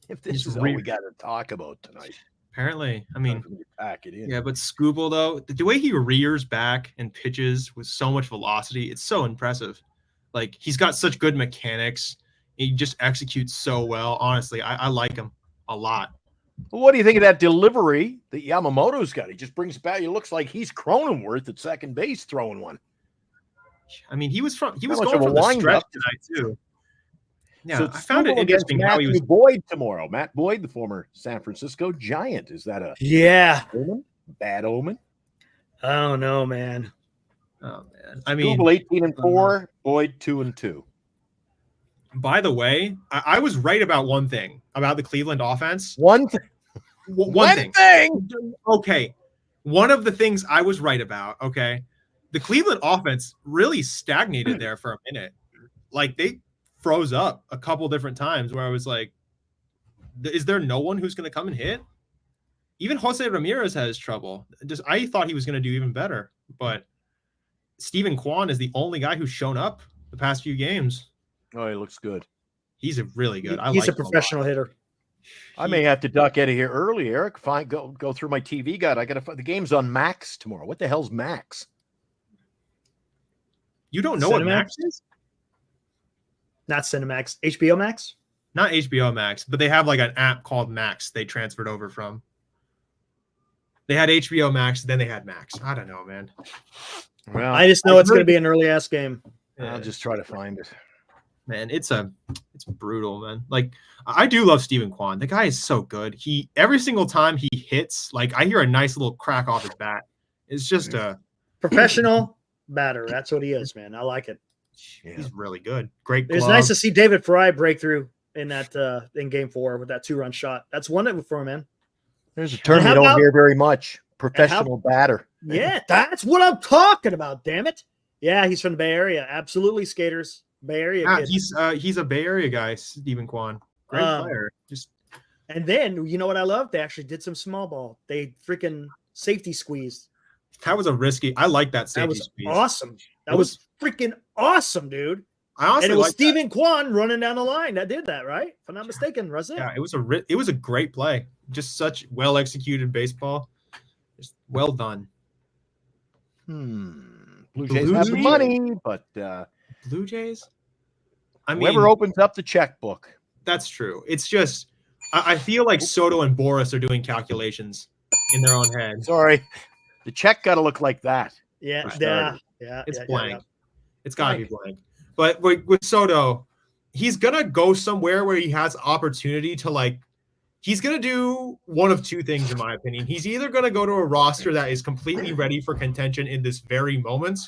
If this Just is all we got to talk about tonight, apparently, I mean, pack it in. yeah, but Skubal, though, the way he rears back and pitches with so much velocity, it's so impressive. Like, he's got such good mechanics. He just executes so well. Honestly, I like him a lot. Well, what do you think of that delivery that Yamamoto's got? He just brings it back. It looks like he's Cronenworth at second base throwing one. I mean, he was going much from of a the stretch wind-up. tonight, too. Yeah, So I found it Skubal interesting against how he Matthew was. Boyd tomorrow. Matt Boyd, the former San Francisco Giant. Is that a Yeah. omen? Bad omen? I don't know, man. Oh, man. I mean, Skubal 18-4, Boyd 2-2. by the way, I was right about one thing about the Cleveland offense. One thing. One thing. Okay. One of the things I was right about, okay, the Cleveland offense really stagnated there for a minute. Like, they froze up a couple different times where I was like, is there no one who's going to come and hit? Even Jose Ramirez has trouble. I thought he was going to do even better, but Steven Kwan is the only guy who's shown up the past few games. Oh, he looks good. He's a really good. He's a professional hitter. I may have to duck out of here early, Eric. Go through my TV guide. I got to. The game's on Max tomorrow. What the hell's Max? You don't know what Max is? Not Cinemax. HBO Max? Not HBO Max, but they have like an app called Max they transferred over from. They had HBO Max, then they had Max. I don't know, man. Well, I just know it's going to be an early ass game. I'll just try to find it. Man, it's brutal, man. Like, I do love Steven Kwan. The guy is so good. Every single time he hits, like, I hear a nice little crack off his bat. It's just a professional batter. That's what he is, man. I like it. Yeah. He's really good. Great glove. It's nice to see David Fry break through in that in Game 4 with that 2-run shot. That's one for him, man. There's a term you don't hear very much. Professional batter. Yeah, that's what I'm talking about. Damn it. Yeah, he's from the Bay Area. Absolutely, skaters. Bay Area. Yeah, he's a Bay Area guy, Steven Kwan. Great player. And then you know what I love? They actually did some small ball. They freaking safety squeezed. That was a risky. I like that safety squeeze. Awesome. That was freaking awesome, dude. I honestly and it was Steven Kwan running down the line that did that, right? If I'm not mistaken, wasn't it? Yeah, it was a great play. Just such well executed baseball. Just well done. Blue Jays have the money, but Blue Jays. I mean, whoever opens up the checkbook. That's true. It's just I feel like Soto and Boris are doing calculations in their own head. Sorry, the check got to look like that. Yeah. It's blank. Yeah. It's got to be blank. But with Soto, he's gonna go somewhere where he has opportunity to he's gonna do one of two things, in my opinion. He's either gonna go to a roster that is completely ready for contention in this very moment,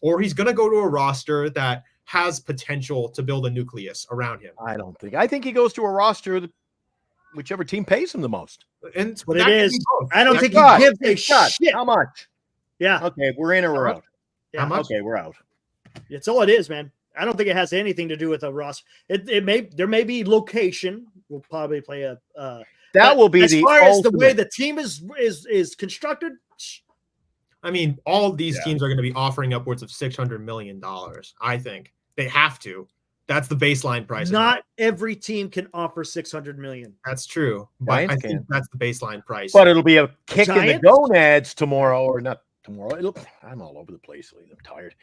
or he's gonna go to a roster that has potential to build a nucleus around him. I think he goes to a roster that whichever team pays him the most. And that's what it is. I don't think he gives a shit. How much? Yeah. Okay, we're in or we're out. Yeah. How much? Okay, we're out. It's all it is, man. I don't think it has anything to do with a roster. There may be location. We'll probably play that will be as the far ultimate. as the way the team is constructed. I mean, all these teams are going to be offering upwards of $600 million. I think they have to. That's the baseline price. Not every team can offer $600 million. That's true. But I think that's the baseline price. But it'll be a kick in the gonads tomorrow, or not tomorrow. I'm all over the place. I'm tired.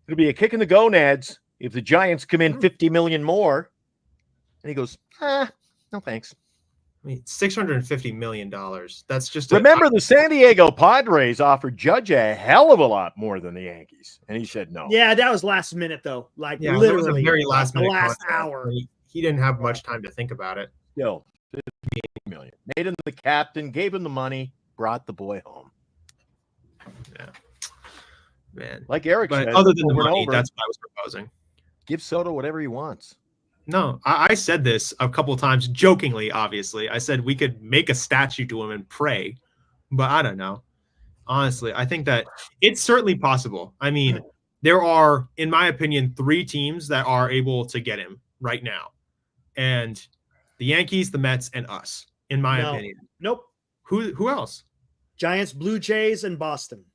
It'll be a kick in the gonads if the Giants come in $50 million more. And he goes, no thanks. I mean, $650 million. That's just remember the San Diego Padres offered Judge a hell of a lot more than the Yankees, and he said no. Yeah, that was last minute though. Literally, that was a very last minute. Last hour. He didn't have much time to think about it. Still, $50 million. Made him the captain, gave him the money, brought the boy home. Yeah, man. Like Eric said, other than the money, that's what I was proposing. Give Soto whatever he wants. No, I said this a couple of times, jokingly, obviously. I said we could make a statue to him and pray, but I don't know. Honestly, I think that it's certainly possible. I mean, there are, in my opinion, 3 teams that are able to get him right now. And the Yankees, the Mets, and us, in my opinion. Nope. Who else? Giants, Blue Jays, and Boston.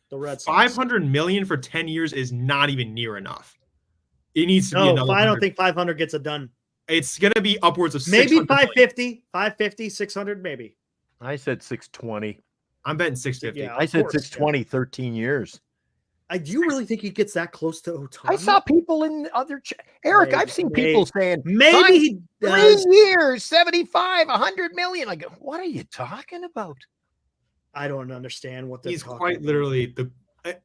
The Red Sox. 500 million for 10 years is not even near enough. It needs to be No, another. I don't think 500 gets it done. It's going to be upwards of Maybe 600 550, 600, maybe. I said 620. I'm betting 650. Yeah. I said course, 620, 13 years. Do you really think he gets that close to Ohtani? I saw people in other Eric, Maybe, I've seen people saying maybe he does. 3 years, 75, 100 million. I go, what are you talking about? I don't understand what they're He's talking quite about. literally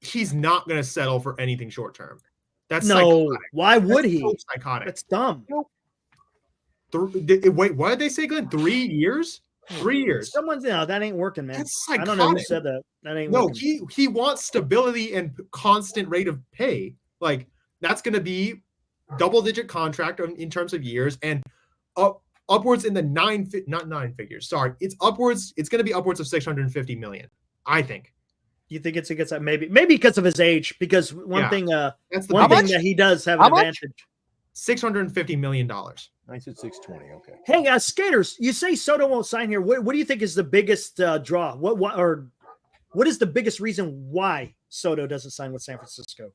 he's not going to settle for anything short term. That's No. psychotic. Why would That's he? so psychotic. That's dumb. Wait, what did they say, Glenn? 3 years? 3 years. Someone's that ain't working, man. That's I don't know who psychotic. said that. That ain't No, working. he wants stability and constant rate of pay. Like that's going to be double-digit contract in terms of years and upwards in the not nine figures. Sorry, it's upwards. It's going to be upwards of 650 million. I think. You think it's against that? Maybe because of his age. Because one thing, that's the one thing much? that he does have an How much? advantage. $650 million. I said 620. Okay. Hey, skaters, you say Soto won't sign here. What do you think is the biggest draw? What is the biggest reason why Soto doesn't sign with San Francisco?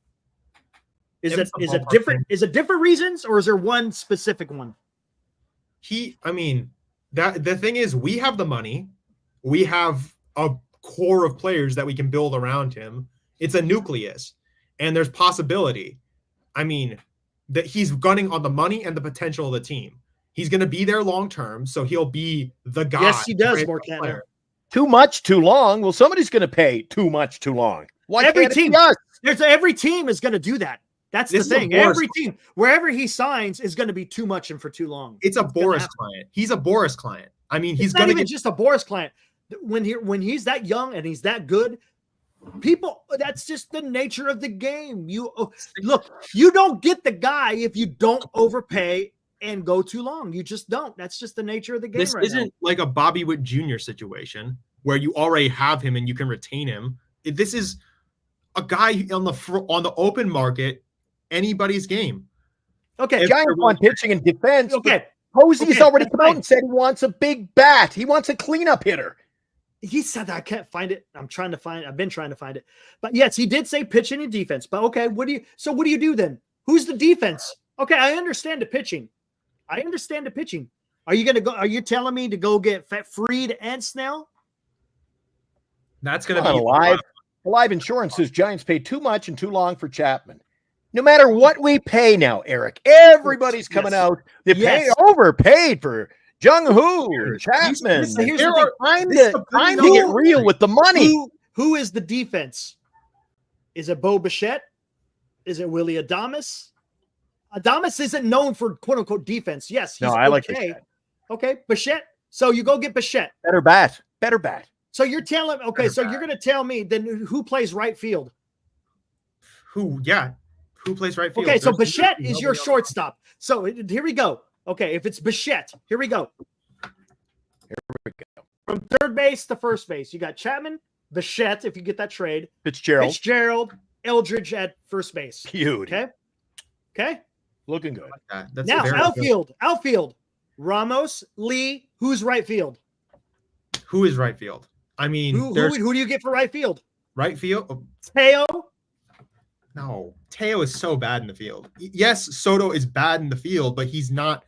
Is it different reasons, or is there one specific one? The thing is, we have the money, we have a core of players that we can build around him. It's a nucleus, and there's possibility. I mean, that he's gunning on the money and the potential of the team. He's going to be there long term, so he'll be the guy. Yes, he does, Morcana. Too much, too long. Well, somebody's going to pay too much, too long. Why Every can't it team, be us? every team is going to do that. That's This the is a thing. Boris Every team, wherever he signs, is going to be too much and for too long. It's a Boris client. He's a Boris client. I mean, he's not going to even get just a Boris client. When he's that young and he's that good, people, that's just the nature of the game. You don't get the guy if you don't overpay and go too long. You just don't. That's just the nature of the game. This isn't like a Bobby Witt Jr. situation where you already have him and you can retain him. This is a guy on the open market, anybody's game. Okay, Giants want pitching and defense. Okay, Posey's already that's come out fine. and said he wants a big bat. He wants a cleanup hitter. He said that. I can't find it. I've been trying to find it. But yes, he did say pitching and defense. But okay, what do you do then? Who's the defense? Okay, I understand the pitching. Are you telling me to go get Fried and Snell? That's going to be Alive Insurance says Giants pay too much and too long for Chapman. No matter what we pay now, Eric, everybody's coming out. They overpaid for Jung-Hoo and Chapman. Here's They're the trying to get real with the money. Who is the defense? Is it Bo Bichette? Is it Willie Adames? Adames isn't known for quote unquote defense. Yes, he's I like Bichette. Okay, Bichette. So you go get Bichette. Better bat. So you're telling you're going to tell me then who plays right field? Who plays right field? Okay, so Bichette is your shortstop. So here we go. Okay, if it's Bichette, here we go. From third base to first base, you got Chapman, Bichette, if you get that trade. Fitzgerald, Eldridge at first base. Cute. Okay. Looking good. Now outfield. Ramos, Lee. Who's right field? Who is right field? I mean, who do you get for right field? Right field? Teo. No, Teo is so bad in the field. Yes, Soto is bad in the field, but he's not.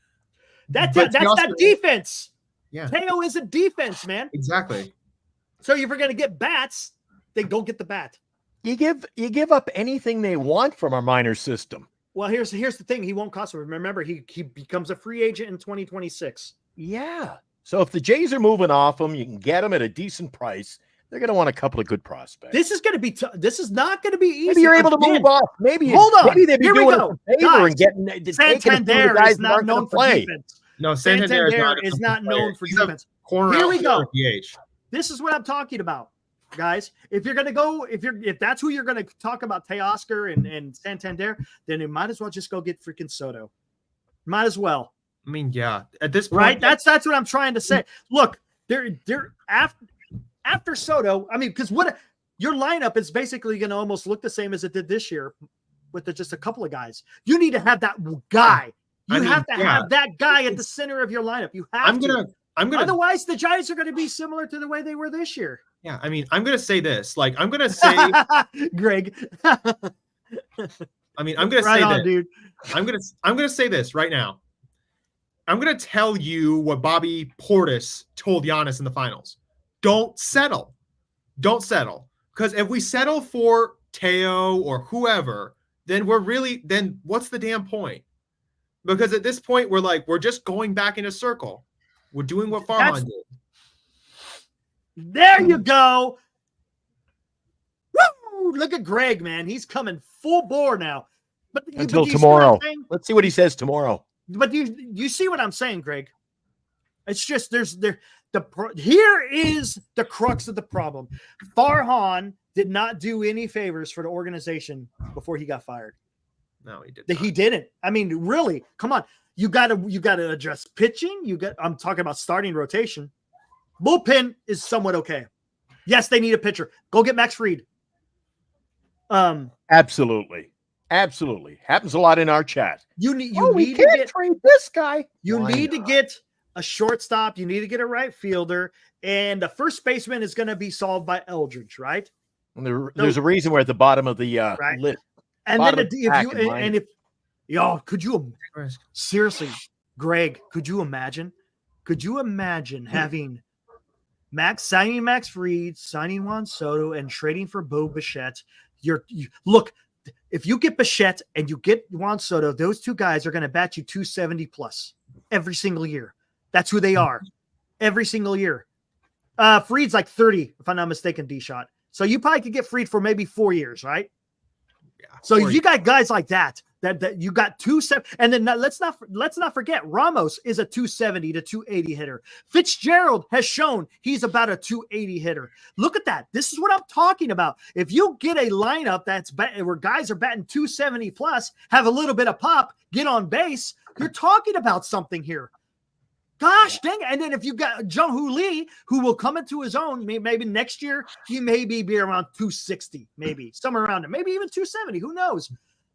That's not defense. Yeah, Teo is a defense, man. Exactly. So if you're going to get bats, then go get the bat. You give up anything they want from our minor system. Well, here's the thing. He won't cost them. Remember, he becomes a free agent in 2026. Yeah. So if the Jays are moving off him, you can get him at a decent price. They're going to want a couple of good prospects. This is going to be this is not going to be easy. Maybe you're able to move off. Maybe they'd be doing us a favor and getting Santander is not known for defense. No, Santander is not known for defense. Here we go. DH. This is what I'm talking about, guys. If you're gonna go, if that's who you're gonna talk about, Teoscar and Santander, then you might as well just go get freaking Soto. Might as well. I mean, yeah. At this point, right? That's what I'm trying to say. Look, they're after Soto. I mean, because what your lineup is basically going to almost look the same as it did this year, with just a couple of guys. You need to have that guy. You have to have that guy at the center of your lineup. You have. Otherwise, the Giants are going to be similar to the way they were this year. Yeah, I mean, I'm gonna say this. Like, I'm gonna say, Greg. I mean, I'm gonna Right say on, that. dude. I'm gonna say this right now. I'm gonna tell you what Bobby Portis told Giannis in the finals. Don't settle. Don't settle. Because if we settle for Teo or whoever, then what's the damn point? Because at this point, we're just going back in a circle. We're doing what Farhan did. There you go. Woo! Look at Greg, man. He's coming full bore now. But Until you see tomorrow. what I'm saying? Let's see what he says tomorrow. But you see what I'm saying, Greg? It's just here is the crux of the problem. Farhan did not do any favors for the organization before he got fired. No, he didn't. He didn't. I mean, really, come on. You gotta address pitching. I'm talking about starting rotation. Bullpen is somewhat okay. Yes, they need a pitcher. Go get Max Fried. Absolutely. Happens a lot in our chat. You need we to can't get trade this guy. You Why need to not? get a shortstop. You need to get a right fielder, and the first baseman is going to be solved by Eldridge, right? There's a reason we're at the bottom of the Right. list. And Bottom then of the pack in mine. could you seriously, Greg? Could you imagine? Could you imagine having signing Max Fried, signing Juan Soto, and trading for Bo Bichette? Look. If you get Bichette and you get Juan Soto, those two guys are going to bat you 270 plus every single year. That's who they are every single year. Fried's like 30, if I'm not mistaken, D-Shot. So you probably could get Fried for maybe 4 years, right? Yeah. So if you got guys like that you got 270, and then let's not forget Ramos is a 270 to 280 hitter. Fitzgerald has shown he's about a 280 hitter. Look at that. This is what I'm talking about. If you get a lineup where guys are batting 270 plus, have a little bit of pop, get on base, you're talking about something here. Gosh dang it. And then if you got Jung-Hoo Lee, who will come into his own, maybe next year, he may be around 260, maybe somewhere around it, maybe even 270. Who knows?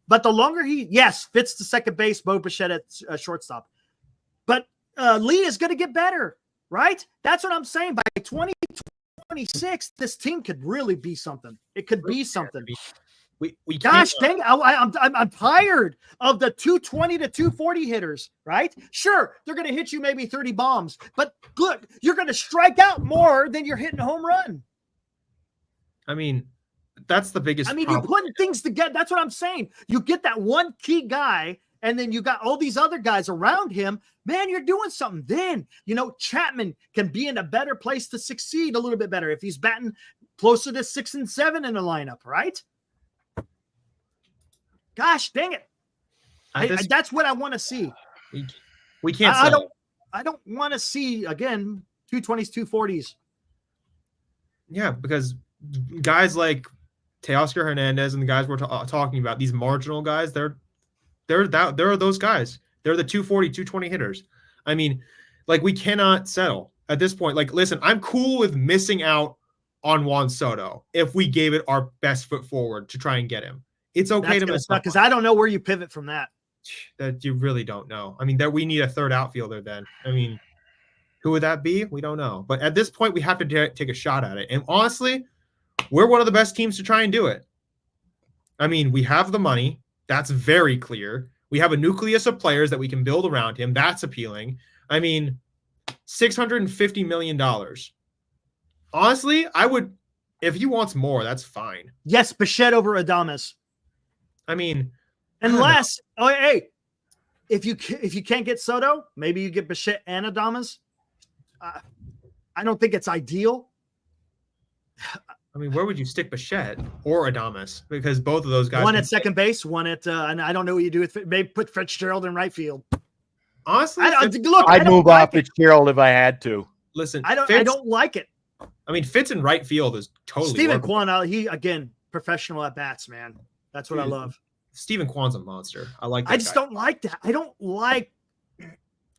But the longer fits the second base, Bo Bichette at shortstop. But Lee is going to get better, right? That's what I'm saying. By 2026, this team could really be something. It could be something. We Gosh dang, I'm tired of the 220 to 240 hitters, right? Sure, they're going to hit you maybe 30 bombs, but look, you're going to strike out more than you're hitting a home run. I mean, that's the biggest you're problem. putting things together. That's what I'm saying. You get that one key guy, and then you got all these other guys around him. Man, you're doing something. Then, Chapman can be in a better place to succeed a little bit better if he's batting closer to 6 and 7 in the lineup, right? Gosh, dang it. That's what I want to see. We can't. I don't want to see, again, 220s, 240s. Yeah, because guys like Teoscar Hernandez and the guys we're talking about, these marginal guys, they're those guys. They're the 240, 220 hitters. I mean, we cannot settle at this point. Listen, I'm cool with missing out on Juan Soto if we gave it our best foot forward to try and get him. It's okay to miss out because I don't know where you pivot from that. That you really don't know. I mean, we need a third outfielder then. I mean, who would that be? We don't know. But at this point, we have to take a shot at it. And honestly, we're one of the best teams to try and do it. I mean, we have the money. That's very clear. We have a nucleus of players that we can build around him. That's appealing. I mean, $650 million. Honestly, I would, if he wants more, that's fine. Yes, Bichette over Adames. I mean, unless, if you can't get Soto, maybe you get Bichette and Adames. I don't think it's ideal. I mean, where would you stick Bichette or Adames? Because both of those guys. One at second base, one at, and I don't know what you do with it. Maybe put Fitzgerald in right field. Honestly, I'd move off Fitzgerald if I had to. Listen, I don't like it. I mean, Fitz in right field is totally. Steven Kwan, he again professional at bats, man. That's what I love. Steven Kwan's a monster. I like. I just don't like that. I don't like.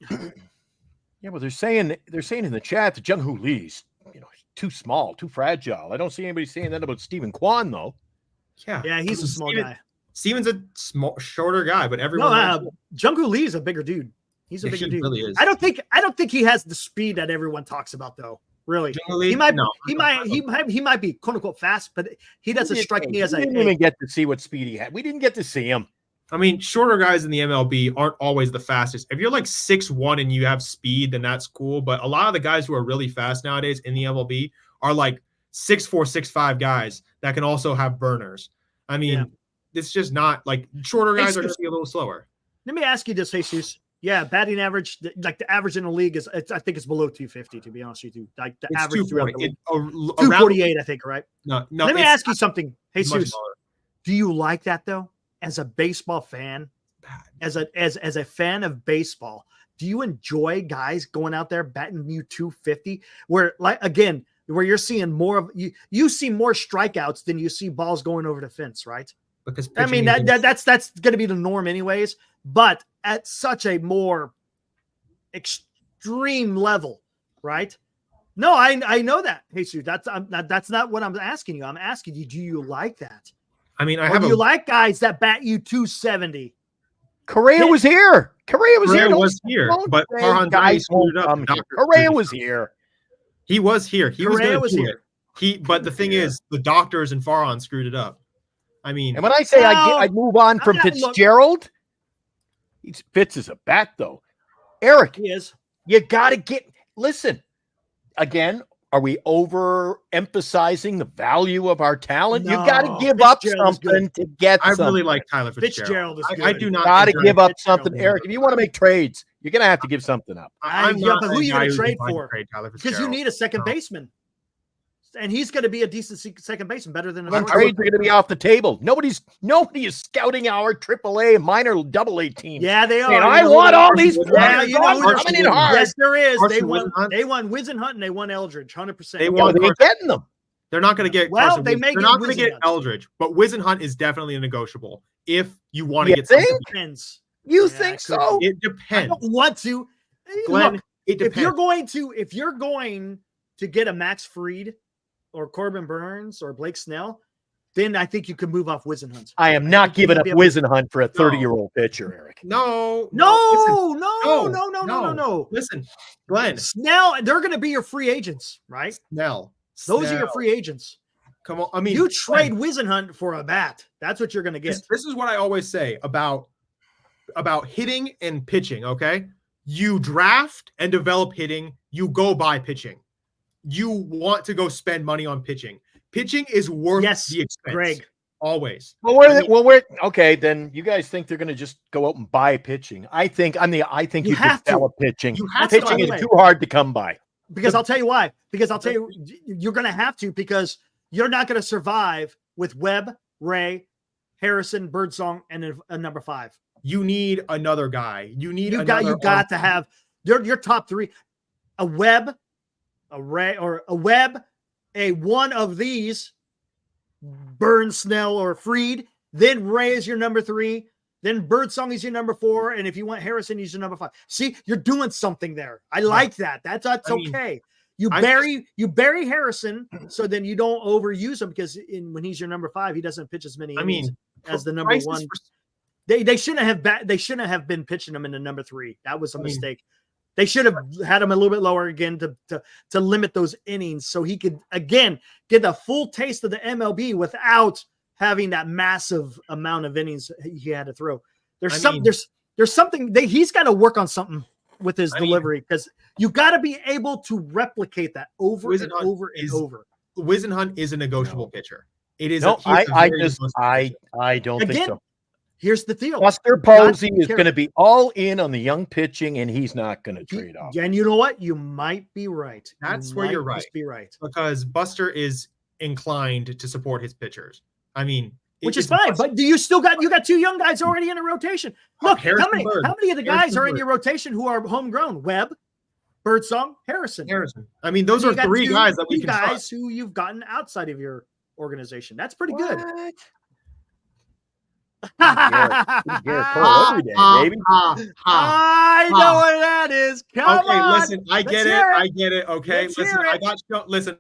Yeah, well, they're saying in the chat that Jung-Hoo Lee's too small, too fragile. I don't see anybody saying that about Steven Kwan though. Yeah, he's a small guy. Steven's a shorter guy, but everyone. No, Jung-Hoo Lee's a bigger dude. He's a bigger dude. Really is. I don't think he has the speed that everyone talks about, though. Really, Generally, he might no. he might be quote unquote fast, but he doesn't strike me as we didn't even get to see what speed he had. We didn't get to see him. I mean, shorter guys in the MLB aren't always the fastest. If you're like 6'1" and you have speed, then that's cool. But a lot of the guys who are really fast nowadays in the MLB are like 6'4", 6'5" guys that can also have burners. I mean, it's just not like shorter guys are going to be a little slower. Let me ask you this, Jesus. Yeah, batting average, like the average in the league is, I think it's below 250, to be honest with you. Like the average 248, I think, right? No. Let me ask you something, Jesus. Do you like that though? As a baseball fan, as a fan of baseball, do you enjoy guys going out there batting you 250? Where where you're seeing more of you see more strikeouts than you see balls going over the fence, right? Because I mean that's going to be the norm anyways, but at such a more extreme level, right? No, I know that. Jesus, that's not what I'm asking you. I'm asking you, do you like that? I mean, do you like guys that bat you 270? Correa was here. Correa was here. But Farhan guys screwed up. Correa was here. He was here. Correa was here. But the thing is, the doctors and Farhan screwed it up. I mean, and when I say I move on from Fitzgerald, Fitz is a bat though. Eric, he is. You got to listen again. Are we overemphasizing the value of our talent? No, you got to give up something to get something. I really like Tyler Fitzgerald. Is good. I do not. Got to give up something, Eric. If you want to make trades, you're going to have to give something up. But who are you going to trade for? Because you need a second baseman. And he's going to be a decent second baseman, better than trades are going to be off the table. Nobody is scouting our AAA, minor, AA teams. Yeah, they are. And I want all these players coming in hard. Yes, there is. They won Wisenhunt and they won Eldridge, 100%. They're getting them. They're not going to get. Well, they're not going to get Eldridge, but Wisenhunt is definitely a negotiable if you want to get something. Depends. You think so? It depends. I don't want to. Glenn, look, it depends. If you're going to get a Max Fried or Corbin Burns or Blake Snell, then I think you could move off Wisenhunt. I am not giving up Wisenhunt for a 30-year-old pitcher, Eric. No. Listen, Glenn. Snell, they're going to be your free agents, right? Snell. Those are your free agents. Come on. I mean, you trade Wisenhunt for a bat. That's what you're going to get. This is what I always say about hitting and pitching, okay? You draft and develop hitting. You go buy pitching. You want to go spend money on pitching. Pitching is worth the expense. Greg. Always. We're okay. Then you guys think they're going to just go out and buy pitching? I think you have to develop pitching. Pitching is too hard to come by. Because I'll tell you why. Because I'll tell you, you're going to have to, because you're not going to survive with Webb, Ray, Harrison, Birdsong, and a number 5. You need another guy. You got to have your top 3. A Webb, a Ray, or a Webb, a one of these, Burns, Snell, or Fried. Then Ray is your number 3. Then Birdsong is your number 4. And if you want Harrison, he's your number 5. See, you're doing something there. I like that. That's okay. You bury Harrison, so then you don't overuse him, because when he's your number 5, he doesn't pitch as many innings as the number 1. They shouldn't have been pitching him in the number 3. That was a mistake. They should have had him a little bit lower again to limit those innings, so he could again get the full taste of the MLB without having that massive amount of innings he had to throw. There's something he's got to work on something with his delivery, because you got to be able to replicate that over and over and over. Wisenhunt is a negotiable pitcher. It is. No, I don't think so. Here's the deal. Buster Posey is going to be all in on the young pitching, and he's not going to trade off. And you know what? You might be right. That's where you're right. Be right. Because Buster is inclined to support his pitchers. I mean, which is fine. But you got 2 young guys already in a rotation. Look, how many of the guys are in your rotation who are homegrown? Webb, Birdsong, Harrison. I mean, those are 3 guys that we can trust. Who you've gotten outside of your organization. That's pretty good. Every day, baby. I know what that is. Come on. Listen, I get it. Okay,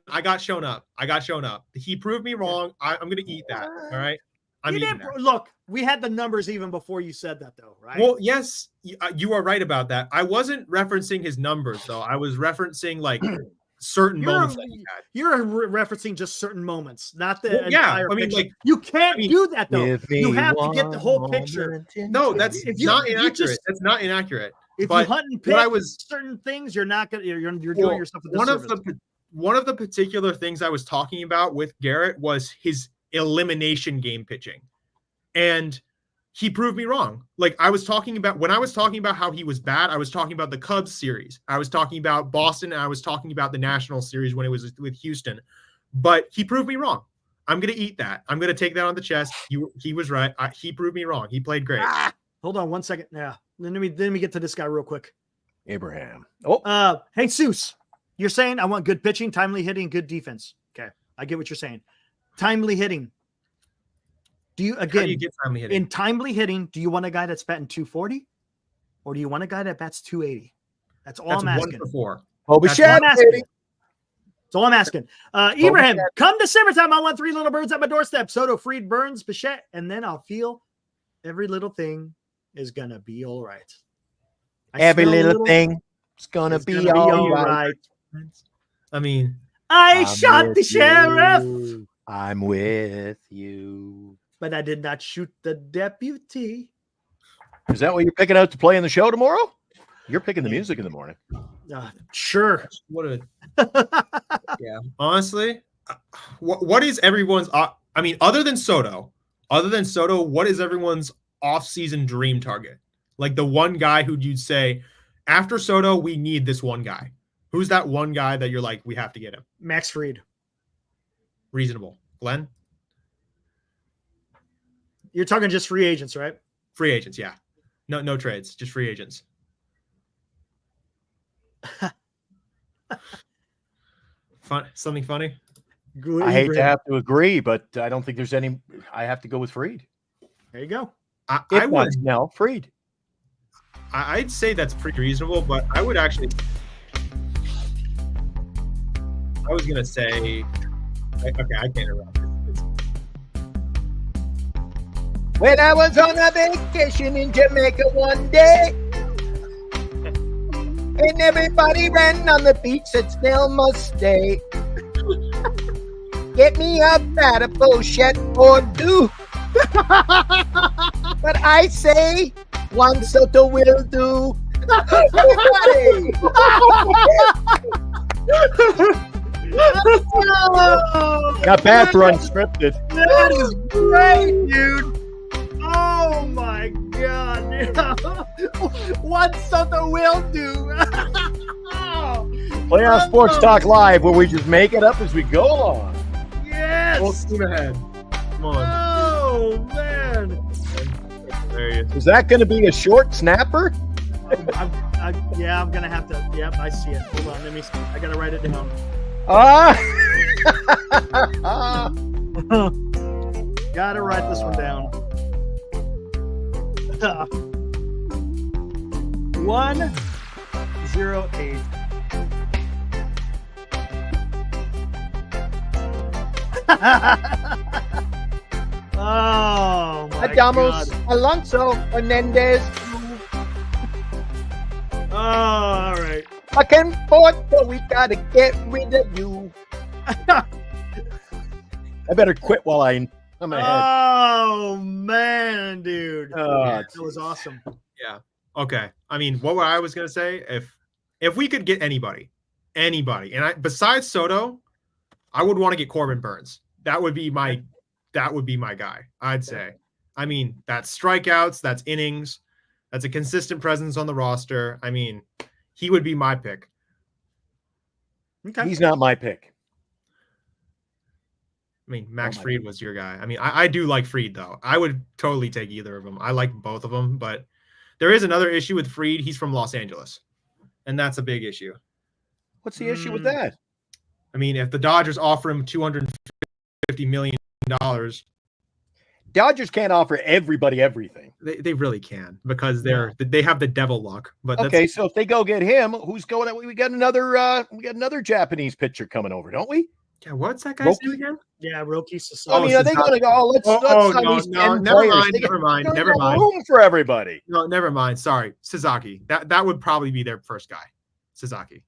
I got shown up. He proved me wrong. I'm going to eat that. All right. I'm eating that. Look, we had the numbers even before you said that, though, right? Well, yes, you are right about that. I wasn't referencing his numbers, though. I was referencing like certain moments that he had. You're referencing just certain moments, not the Well, yeah, entire I mean, picture. like, You can't do that, though. Give me You have to one get the whole picture. No, that's If you- not if you inaccurate. just- That's not inaccurate. If But you hunt and what I pick was- certain things, you're not gonna. You're Well, doing yourself a disservice. one of the particular things I was talking about with Garrett was his elimination game pitching, and he proved me wrong. Like I was talking about when I was talking about how he was bad, I was talking about the Cubs series, I was talking about Boston, and I was talking about the National series when it was with Houston. But he proved me wrong. I'm gonna eat that. I'm gonna take that on the chest. He was right. He proved me wrong. He played great. Hold on 1 second. Yeah. Let me get to this guy real quick. Abraham. Oh, Hey, Seuss, you're saying I want good pitching, timely hitting, good defense. Okay. I get what you're saying. Timely hitting. Do you, How again, do you get timely hitting? in timely hitting, do you want a guy that's batting 240 or do you want a guy that bats 280? That's all That's I'm asking. 1 for 4. Kobe That's all Shad, I'm asking. baby. That's all I'm asking. Ibrahim, come December time. I want 3 little birds at my doorstep. Soto, Fried, Burns, Bichette, and then I'll feel every little thing is going to be all right. I Every smell a little thing is gonna be all right. I mean, I I'm shot the with sheriff, you. I'm with you. but I did not shoot the deputy. Is that what you're picking out to play in the show tomorrow? You're picking the music in the morning. Sure. what a yeah. Honestly, what is everyone's? I mean, other than Soto, what is everyone's off-season dream target? Like the one guy who you'd say, after Soto, we need this one guy. Who's that one guy that you're like, we have to get him? Max Fried. Reasonable. Glenn? You're talking just free agents, right? Free agents, yeah. No trades, just free agents. Something funny? Good I hate to Ibrahim. have to agree, but I don't think there's any. I have to go with Freed. There you go. I If would. not Snell, Freed. I'd say that's pretty reasonable, but I would actually. I was gonna say. Okay, I can't interrupt. When I was on a vacation in Jamaica one day, and everybody ran on the beach, said Snell must stay. Get me a batter pochette or two. But I say one Soto will do. Got bad for unscripted. That is great, dude. Oh my god, dude. What something will do. Playoff Sports Talk Live, where we just make it up as we go along. Yes. Full steam ahead. Come on. Oh man. Hilarious. Is that going to be a short snapper? Yeah, I'm gonna have to. Yep, I see it. Hold on, let me see. I gotta write it down. Gotta write this one down. 108. Oh my Adamos god. Alonso Hernandez. Oh, all right. Back and forth, but we gotta get rid of you. I better quit while I'm ahead. Oh man, dude. That was awesome. Yeah. Okay. I mean, what I was gonna say, if we could get anybody, and besides Soto, I would want to get Corbin Burns. That would be my guy, I'd say. I mean, that's strikeouts, that's innings, that's a consistent presence on the roster. I mean, he would be my pick. Okay. He's not my pick. I mean, Max Fried was your guy. I mean, I do like Fried, though. I would totally take either of them. I like both of them, but there is another issue with Fried. He's from Los Angeles, and that's a big issue. What's the issue with that? I mean, if the Dodgers offer him $250 million, Dodgers can't offer everybody everything. they really can because they have the devil luck. But Okay, so if they go get him, who's going? We got another Japanese pitcher coming over, don't we? Yeah, what's that guy's name Roki? again? Yeah, Roki I Sasaki. mean, are they going to go? Oh, let's sign these 10 never players. mind, They got- never mind, they don't never have mind. room for everybody. No, never mind. Sorry, Sasaki. That would probably be their first guy, Sasaki.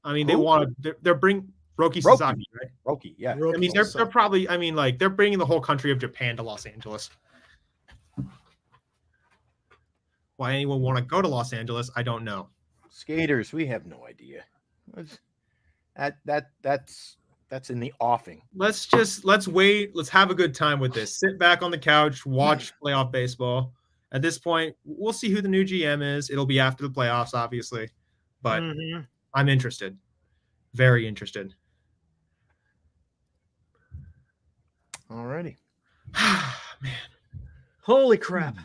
I mean, they Who? want to. They're bring Roki Roki. Sasaki, right? Roki, yeah. Roki I mean, they're Sasaki. probably. I mean, like they're bringing the whole country of Japan to Los Angeles. Why anyone want to go to Los Angeles, I don't know. Skaters, we have no idea. That's in the offing. Let's wait. Let's have a good time with this. Sit back on the couch, watch playoff baseball. At this point, we'll see who the new GM is. It'll be after the playoffs, obviously, but Mhm. I'm interested. Very interested. Alrighty. Man, Holy crap.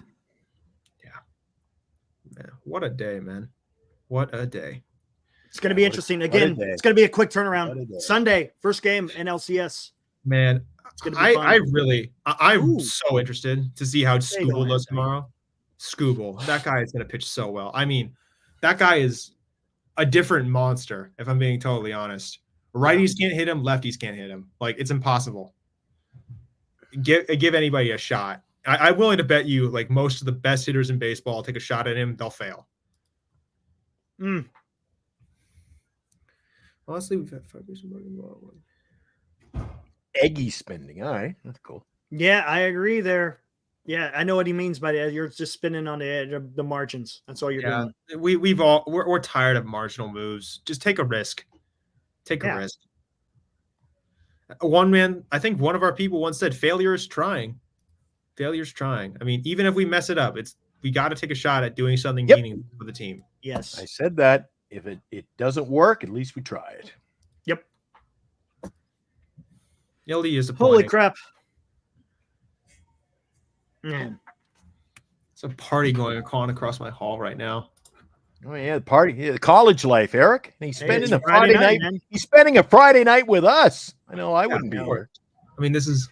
what a day, man. What a day. It's going to be interesting. Again, day. it's going to be a quick What a turnaround. day. Sunday, first game, NLCS. Man, It's going to be fun. I'm Ooh. so interested to see how They Scooble don't does have tomorrow. Scooble, that guy is going to pitch so well. I mean, that guy is a different monster, if I'm being totally honest. Righties can't hit him, lefties can't hit him. Like, it's impossible. Give anybody a shot. I'm willing to bet you, like, most of the best hitters in baseball take a shot at him, they'll fail. Honestly, we've had 5 years of Eggy spending. All right. That's cool. Yeah, I agree there. Yeah, I know what he means by that. You're just spinning on the edge of the margins. That's all you're doing. We're tired of marginal moves. Just take a risk. Take a risk. I think one of our people once said, failure is trying. Failure's trying. I mean, even if we mess it up, we got to take a shot at doing something meaningful for the team. Yes. I said that. If it doesn't work, at least we try it. Yep. LD is disappointing. Holy crap. Man. It's a party going on across my hall right now. Oh yeah, the party, the college life, Eric. And he's spending it's a Friday Friday night, night. man. He's spending a Friday night with us. I know I wouldn't be of here. I mean, this is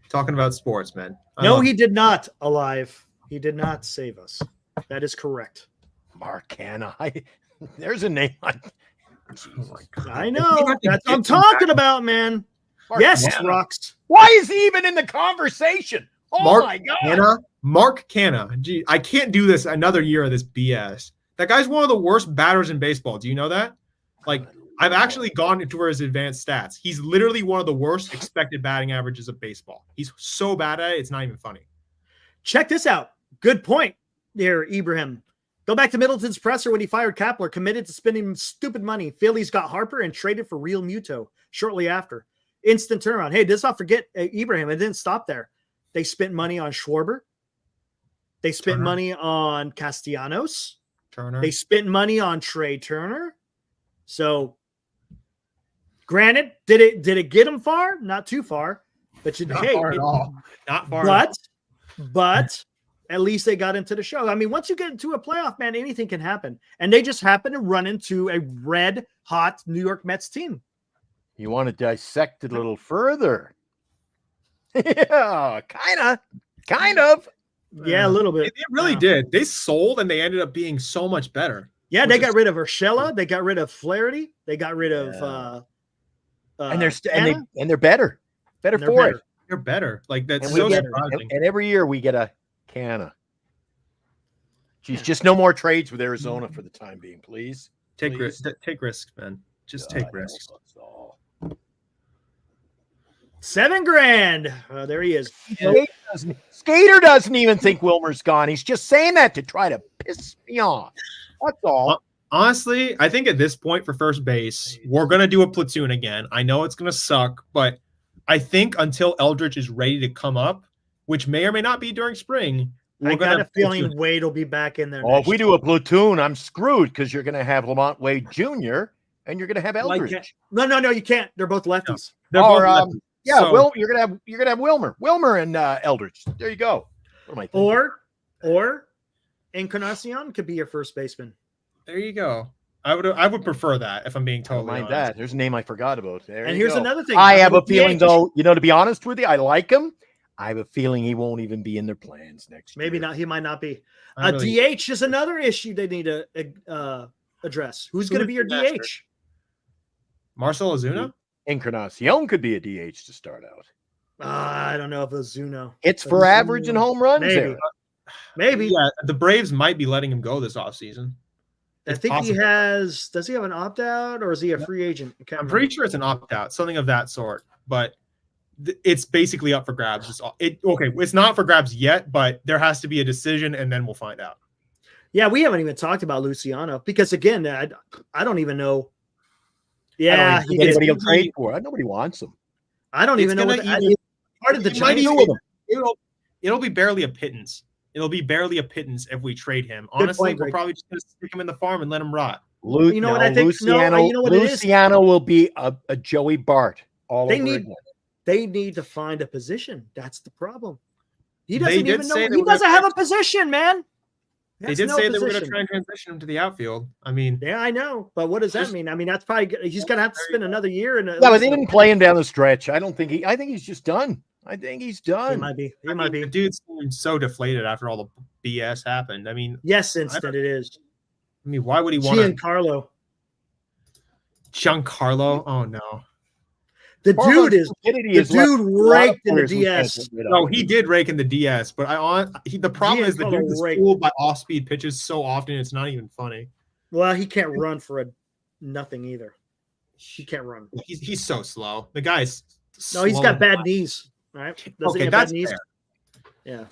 talking about sports, man. No, he did not, Alive. He did not save us. That is correct. Mark Hanna. There's a name. I know. That's what I'm talking about, man. Mark Yes, Hanna. Rocks. Why is he even in the conversation? Oh my God. Mark Canna. Gee, I can't do this another year of this BS. That guy's one of the worst batters in baseball. Do you know that? Like, I've actually gone into his advanced stats. He's literally one of the worst expected batting averages of baseball. He's so bad at it, it's not even funny. Check this out. Good point there, Ibrahim. Go back to Middleton's presser when he fired Kapler, committed to spending stupid money. Phillies got Harper and traded for Real Muto shortly after. Instant turnaround. Hey, let's not forget Ibrahim. It didn't stop there. They spent money on Schwarber. They spent money on Castellanos. Turner. They spent money on Trey Turner. So, granted, did it get him far? Not too far. But Not far at all. Not far. But at least they got into the show. I mean, once you get into a playoff, man, anything can happen. And they just happened to run into a red hot New York Mets team. You want to dissect it a little further? Yeah, kind of. Yeah, a little bit. It really did. They sold and they ended up being so much better. Yeah, they got rid of Urshela. They got rid of Flaherty. They got rid of and they're Anna. and they're better. Better They're for better. it. They're better. Like, that's And so we get surprising. and every year we get a Canna. Geez, just no more trades with Arizona for the time being, please. Take Please. risks, man. Just take risks. That's all. $7,000. There he is. Skater doesn't even think Wilmer's gone. He's just saying that to try to piss me off. That's all. Honestly, I think at this point for first base, we're going to do a platoon again. I know it's going to suck, but I think until Eldridge is ready to come up, which may or may not be during spring, I got a feeling Wade will be back in there. Oh, if we do a platoon, I'm screwed because you're going to have Lamont Wade Jr. and you're going to have Eldridge. No, you can't. They're both lefties. They're both lefties. Yeah, so, you're gonna have Wilmer and Eldridge. There you go. What am I thinking? Or Encarnacion could be your first baseman. There you go. I would prefer that if I'm being totally mind honest. that. There's a name I forgot about. There. And you here's go. another thing. I have a feeling, though. To be honest with you, I like him. I have a feeling he won't even be in their plans next year. Maybe not. He might not be. Really, DH is another issue they need to address. Who's going to be your DH? Marcel Ozuna? Encarnacion could be a DH to start out. I don't know if it was Zuno. It's for average and home runs. Maybe. Eric. Maybe. Yeah, the Braves might be letting him go this offseason. I think possible. does he have an opt-out or is he a free agent? I'm pretty sure it's an opt-out, something of that sort. But it's basically up for grabs. It's not for grabs yet, but there has to be a decision, and then we'll find out. Yeah, we haven't even talked about Luciano because, again, I don't even know. Yeah, anybody will trade for it. Nobody wants him. I don't even know what part of the Giants. It'll be barely a pittance. It'll be barely a pittance if we trade him. Honestly, we're probably just going to stick him in the farm and let him rot. You know what I think? Luciano will be a Joey Bart all over again. They need to find a position. That's the problem. He doesn't even know. He doesn't have a position, man. They did say they were going to try and transition him to the outfield. I mean, yeah, I know, but what does that mean? I mean, that's probably he's going to have to spend another year. But they didn't play him down the stretch. I think he's just done. I think he's done. He might be. The dude seemed so deflated after all the BS happened. I mean, yes, instant it is. I mean, why would he want Giancarlo? Oh no. The dude raked in the DS. No, he did rake in the DS, but the problem is the dude is fooled by off-speed pitches so often it's not even funny. Well, he can't run for nothing either. He can't run. He's so slow. The guy's he's got bad knees. Right? Okay, that's fair. Yeah.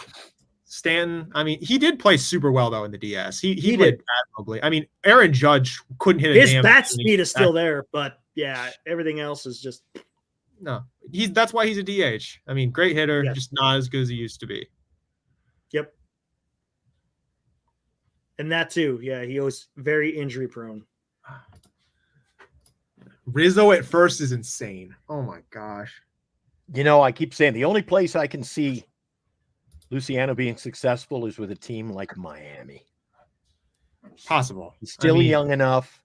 Stanton, I mean, he did play super well though in the DS. He played admirably. I mean, Aaron Judge couldn't hit his bat speed is still there, but yeah, everything else is just no. That's why he's a DH. I mean, great hitter, just not as good as he used to be. Yep. And that too, yeah, he was very injury prone. Rizzo at first is insane. Oh my gosh. You know, I keep saying the only place I can see Luciano being successful is with a team like Miami. Possible. He's still young enough.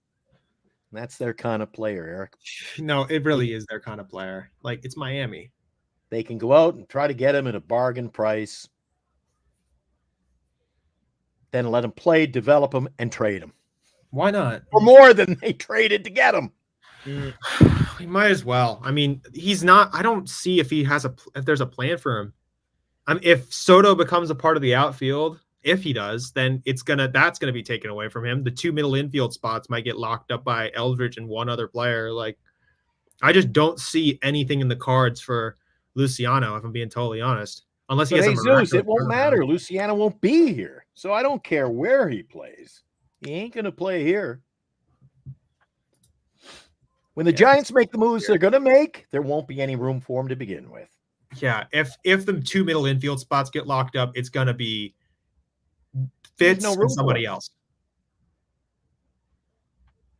That's their kind of player, Eric. No, it really is their kind of player. Like, it's Miami. They can go out and try to get him at a bargain price. Then let him play, develop him, and trade him. Why not? For more than they traded to get him. We might as well. I mean, he's not. I don't see if there's a plan for him. If Soto becomes a part of the outfield, if he does, then that's gonna be taken away from him. The 2 middle infield spots might get locked up by Eldridge and one other player. Like, I just don't see anything in the cards for Luciano, if I'm being totally honest. Unless he has Jesus, it won't matter. Luciano won't be here, so I don't care where he plays. He ain't gonna play here. When the Giants make the moves they're going to make, there won't be any room for him to begin with. Yeah, if the 2 middle infield spots get locked up, it's going to be Fitz and somebody else.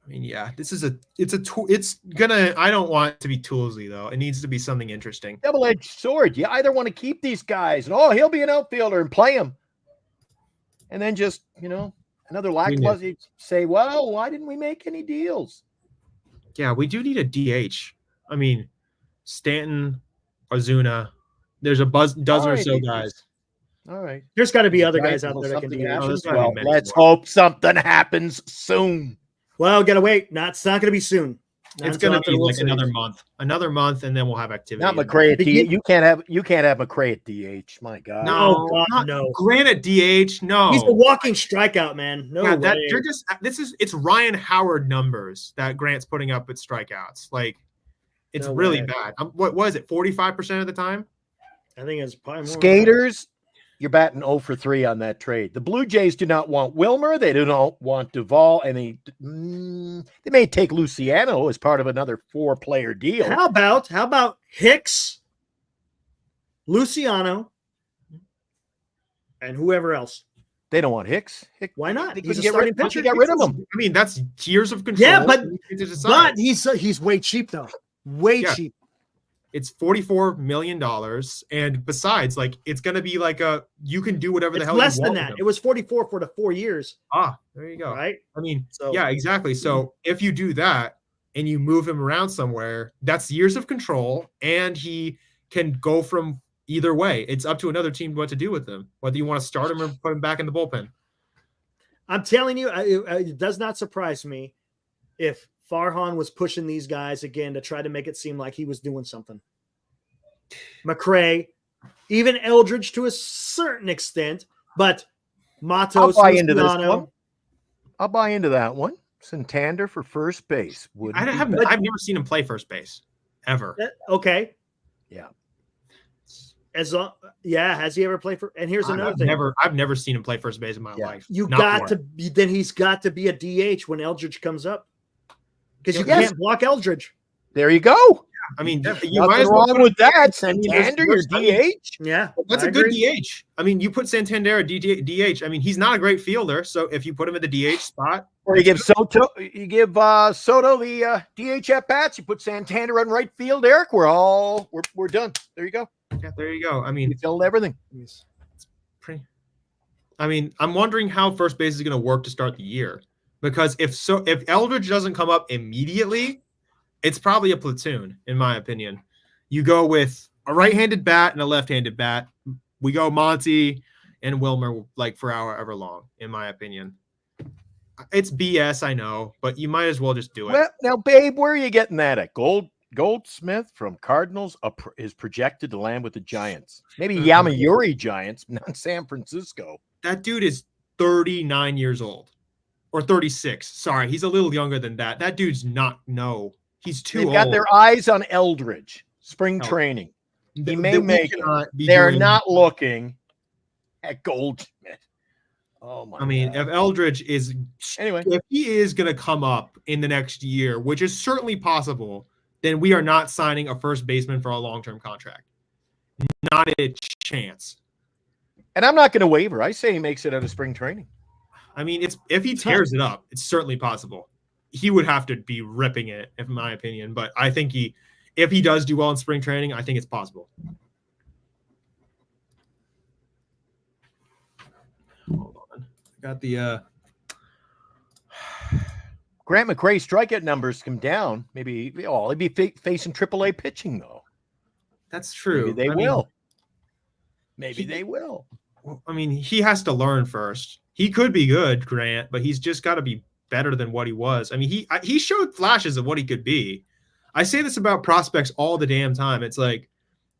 I mean, yeah, I don't want it to be Toolsy though. It needs to be something interesting. Double-edged sword. You either want to keep these guys and he'll be an outfielder and play him. And then just, another lackluster say, well, why didn't we make any deals? Yeah, we do need a DH. I mean, Stanton, Ozuna. There's a dozen or so guys. All right. There's got to be other guys out there that can do that. Let's hope something happens soon. Well, gotta wait. It's not going to be soon. It's going to be like another month, and then we'll have activity. Not McRae at DH. You can't have McRae at DH. My God. No. Grant at DH. No, he's a walking strikeout, man. No way. It's Ryan Howard numbers that Grant's putting up with strikeouts. Like, it's really bad. What was it? 45% of the time. I think it's probably more. Skaters. You're batting 0 for 3 on that trade. The Blue Jays do not want Wilmer. They do not want Duvall, and they may take Luciano as part of another 4-player deal. How about Hicks, Luciano, and whoever else? They don't want Hicks. Why not? He's a starting pitcher. Get rid of him. I mean, that's years of control. Yeah, but he's way cheap though. Cheap. It's $44 million. And besides, like, it's going to be like you can do whatever the hell you want. Less than that. It was 44 for the 4 years. There you go. Right. I mean, yeah, exactly. So if you do that and you move him around somewhere, that's years of control. And he can go from either way. It's up to another team what to do with him, whether you want to start him or put him back in the bullpen. I'm telling you, it does not surprise me if Farhan was pushing these guys again to try to make it seem like he was doing something. McRae, even Eldridge to a certain extent, but Matos, I'll buy into this Luciano. one. I'll buy into that one. Santander for first base. I've never seen him play first base ever. Okay. Yeah. Has he ever played for? And here's another thing. I've never seen him play first base in my life. Then he's got to be a DH when Eldridge comes up. Because you can't block Eldridge. There you go. I mean, you nothing might as well wrong with that. Santander, your DH. Yeah, that's a good DH. I mean, you put Santander at DH. I mean, he's not a great fielder, so if you put him at the DH spot, or you give Soto the DH at bats. You put Santander on right field. Eric, we're done. There you go. Yeah, there you go. I mean, you filled everything. It's pretty. I mean, I'm wondering how first base is going to work to start the year, because if Eldridge doesn't come up immediately, it's probably a platoon, in my opinion. You go with a right-handed bat and a left-handed bat. We go Monty and Wilmer like for however long, in my opinion. It's BS, I know, but you might as well just do it. Well, now, babe, where are you getting that at? Goldsmith from Cardinals is projected to land with the Giants. Maybe Yamayuri Giants, not San Francisco. That dude is 39 years old. Or 36. Sorry, he's a little younger than that. That dude's he's too old. They've got their eyes on Eldridge. Spring training. He may make it. They're not looking at Goldsmith. Oh my! I mean, God. if Eldridge is anyway, if he is going to come up in the next year, which is certainly possible, then we are not signing a first baseman for a long-term contract. Not a chance. And I'm not going to waver. I say he makes it out of spring training. I mean, if he tears it up, it's certainly possible. He would have to be ripping it, in my opinion. But I think if he does do well in spring training, I think it's possible. Hold on. I got the Grant McRae strikeout numbers come down. Maybe he'd be facing AAA pitching though. That's true. Maybe they will. Maybe they will. I mean, he has to learn first. He could be good, Grant, but he's just got to be better than what he was. I mean, he showed flashes of what he could be. I say this about prospects all the damn time. It's like,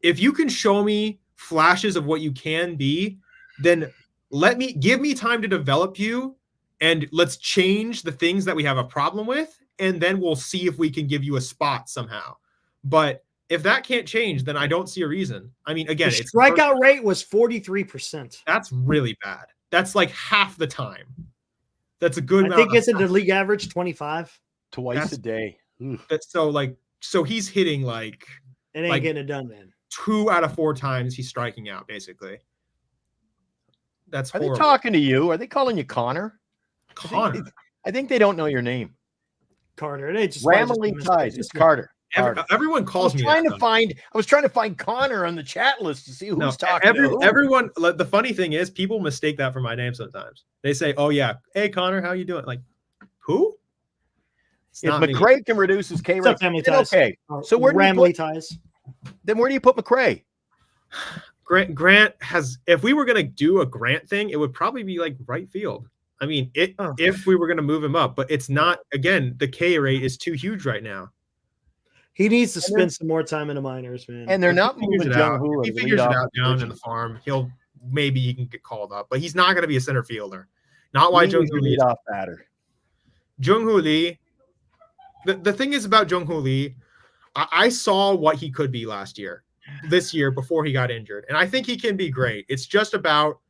if you can show me flashes of what you can be, then give me time to develop you, and let's change the things that we have a problem with, and then we'll see if we can give you a spot somehow. But if that can't change, then I don't see a reason. I mean, again, the strikeout rate was 43%. That's really bad. That's like half the time. That's a good. I think it's in the league average 25 twice a day. That's so he's hitting like it ain't getting it done, man. 2 out of 4 times he's striking out, basically. That's horrible. Are they talking to you? Are they calling you Connor? Connor. I think they don't know your name. Carter. They just Ramily ties. It's Carter. Everyone calls me. I was trying to find Connor on the chat list to see who's talking. Everyone. The funny thing is, people mistake that for my name sometimes. They say, "Oh yeah, hey Connor, how you doing?" Like, who? If McRae can reduce his K rate, okay. So where do Ramily ties? Then where do you put McRae? Grant has. If we were gonna do a Grant thing, it would probably be like right field. I mean, if we were gonna move him up, but it's not. Again, the K rate is too huge right now. He needs to spend some more time in the minors, man. And they're not moving Jung-Hoo. If he figures it out down in the farm, maybe he can get called up, but he's not going to be a center fielder. Not why Jung-Hoo Lee. Off batter. Jung-Hoo Lee. The thing is about Jung-Hoo Lee, I saw what he could be this year before he got injured, and I think he can be great. It's just about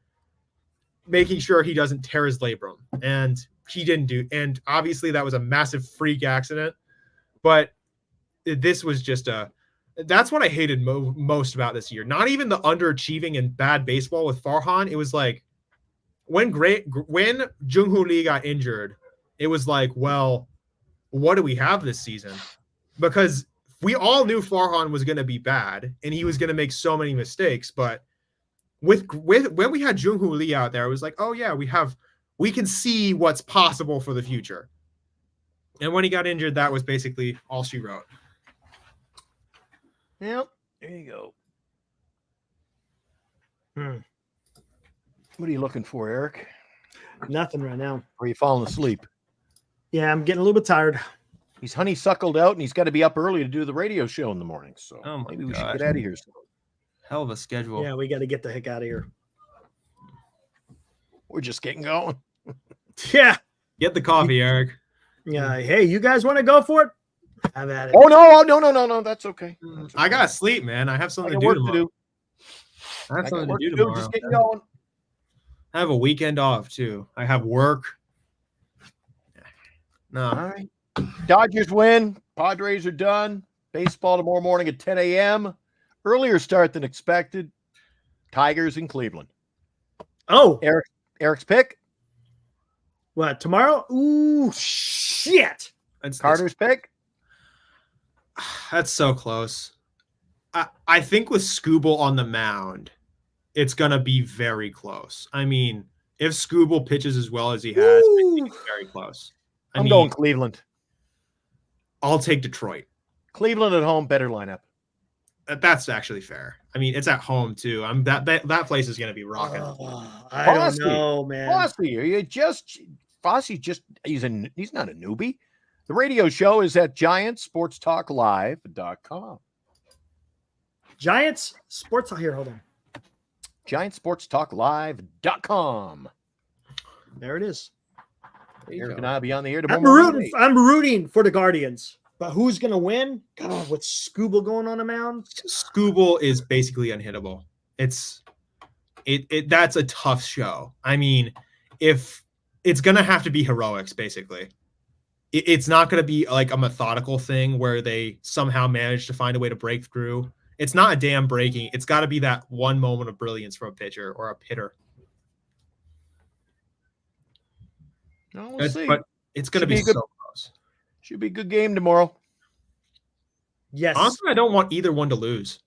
making sure he doesn't tear his labrum, and he didn't do. And obviously, that was a massive freak accident, but this was just that's what I hated most about this year. Not even the underachieving and bad baseball with Farhan. It was like when Jung-Hoo Lee got injured, it was like, well, what do we have this season? Because we all knew Farhan was going to be bad and he was going to make so many mistakes. But with when we had Jung-Hoo Lee out there, it was like, oh yeah, we can see what's possible for the future. And when he got injured, that was basically all she wrote. Yep, there you go. What are you looking for, Eric? Nothing right now. Or are you falling asleep? Yeah, I'm getting a little bit tired. He's honeysuckled out, and he's got to be up early to do the radio show in the morning. So Oh my maybe we should gosh. get out of here. Hell of a schedule. Yeah, we got to get the heck out of here. We're just getting going. Yeah. Get the coffee, Eric. Yeah. Hey, you guys want to go for it? Have at it. Oh no. That's okay. That's okay. I gotta sleep, man. I have I something got to do work tomorrow. to do. I have I got something work to do to do. tomorrow. Just getting going. I have a weekend off too. I have work. No. All right. Dodgers win. Padres are done. Baseball tomorrow morning at 10 a.m. Earlier start than expected. Tigers in Cleveland. Oh, Eric's pick. what, tomorrow? Ooh, shit. Carter's pick. That's so close. I think with Skubal on the mound, it's gonna be very close. I mean, if Skubal pitches as well as he has, I think it's very close. I'm going Cleveland. I'll take Detroit. Cleveland at home, better lineup. That's actually fair. I mean, it's at home too. That place is gonna be rocking. I don't know, man. Fosse just he's not a newbie. The radio show is at GiantSportsTalkLive.com. Giants sports here. Hold on. GiantSportsTalkLive.com. There it is. Eric and I'll be on the air tomorrow. I'm rooting for the Guardians, but who's gonna win? God, with Skubal going on the mound, Skubal is basically unhittable. That's a tough show. I mean, if it's gonna have to be heroics, basically. It's not gonna be like a methodical thing where they somehow manage to find a way to break through. It's not a damn breaking. It's got to be that one moment of brilliance from a pitcher or a hitter. No, we'll see. But it's going to be so close. Should be a good game tomorrow. yes. Honestly, I don't want either one to lose.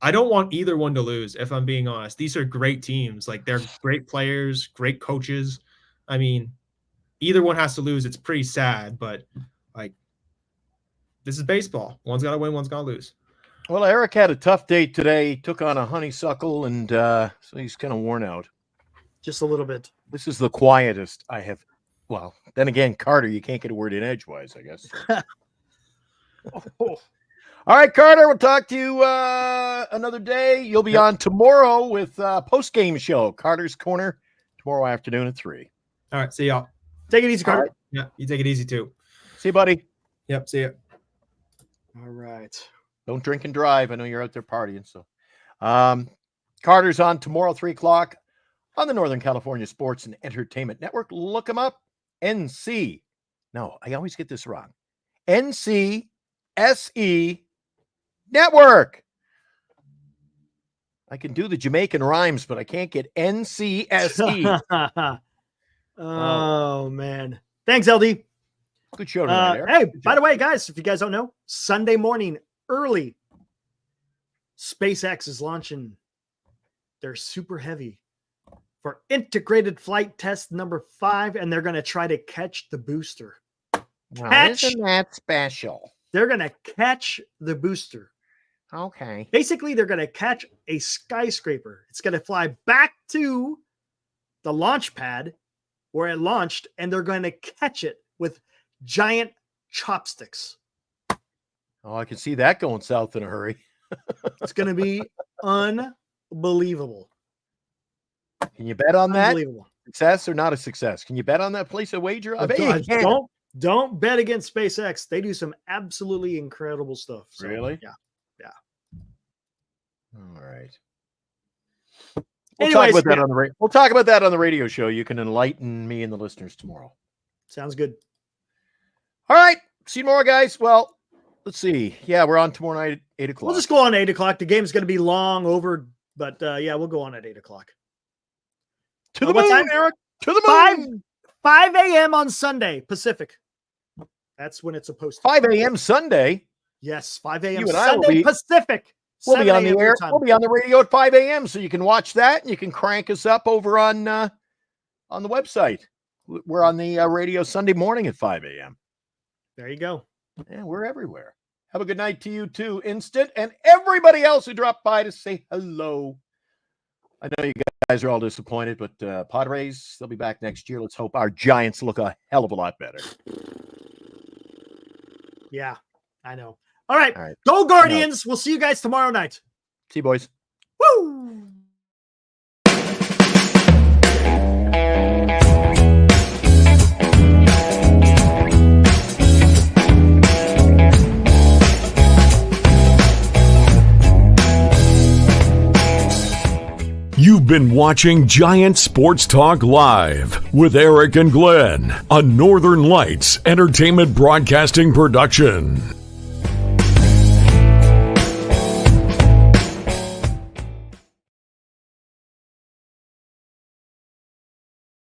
If I'm being honest. These are great teams. Like, they're great players, great coaches. I mean, either one has to lose. It's pretty sad, but like, this is baseball. One's got to win, one's got to lose. Well, Eric had a tough day today. He took on a honeysuckle, and so he's kind of worn out. Just a little bit. This is the quietest I have. Well, then again, Carter, you can't get a word in edgewise, I guess. All right, Carter, we'll talk to you another day. You'll be on tomorrow with post-game show, Carter's Corner, tomorrow afternoon at 3. All right, see y'all. Take it easy, Carter. Right. Yeah, you take it easy too. See you, buddy. Yep, see you. All right. Don't drink and drive. I know you're out there partying. So Carter's on tomorrow, 3 o'clock on the Northern California Sports and Entertainment Network. Look him up. NC. No, I always get this wrong. NCSE Network. I can do the Jamaican rhymes, but I can't get NCSE. Oh, man. Thanks, LD. Good show tonight, Eric. Hey, by the way, guys, if you guys don't know, Sunday morning, early, SpaceX is launching their Super Heavy for integrated flight test number 5, and they're going to try to catch the booster. Isn't that special? They're going to catch the booster. Okay. Basically, they're going to catch a skyscraper. It's going to fly back to the launch pad where it launched, and they're going to catch it with giant chopsticks. Oh, I can see that going south in a hurry. It's going to be unbelievable. Can you bet on that? Unbelievable. Success or not a success? Can you bet on that? Place a wager? I bet you can. Don't bet against SpaceX. They do some absolutely incredible stuff. So, really? Yeah. All right. Anyways, talk about that on the we'll talk about that on the radio show. You can enlighten me and the listeners tomorrow. Sounds good. All right. See you tomorrow, guys. Well, let's see. Yeah, we're on tomorrow night at 8 o'clock. We'll just go on at 8 o'clock. The game's going to be long over, but yeah, we'll go on at 8 o'clock. To the what moon, time? Eric. To the moon. 5 a.m. on Sunday, Pacific. That's when it's supposed to be. 5 a.m. Sunday. Yes, 5 a.m. You and I will Sunday, be- Pacific. We'll be on the air. Time. We'll be on the radio at 5 a.m. So you can watch that and you can crank us up over on the website. We're on the radio Sunday morning at 5 a.m. There you go. Yeah, we're everywhere. Have a good night to you too, Instant, and everybody else who dropped by to say hello. I know you guys are all disappointed, but Padres, they'll be back next year. Let's hope our Giants look a hell of a lot better. Yeah, I know. All right. All right. Go Guardians. We'll see you guys tomorrow night. See you, boys. Woo! You've been watching Giant Sports Talk Live with Eric and Glenn, a Northern Lights Entertainment Broadcasting production.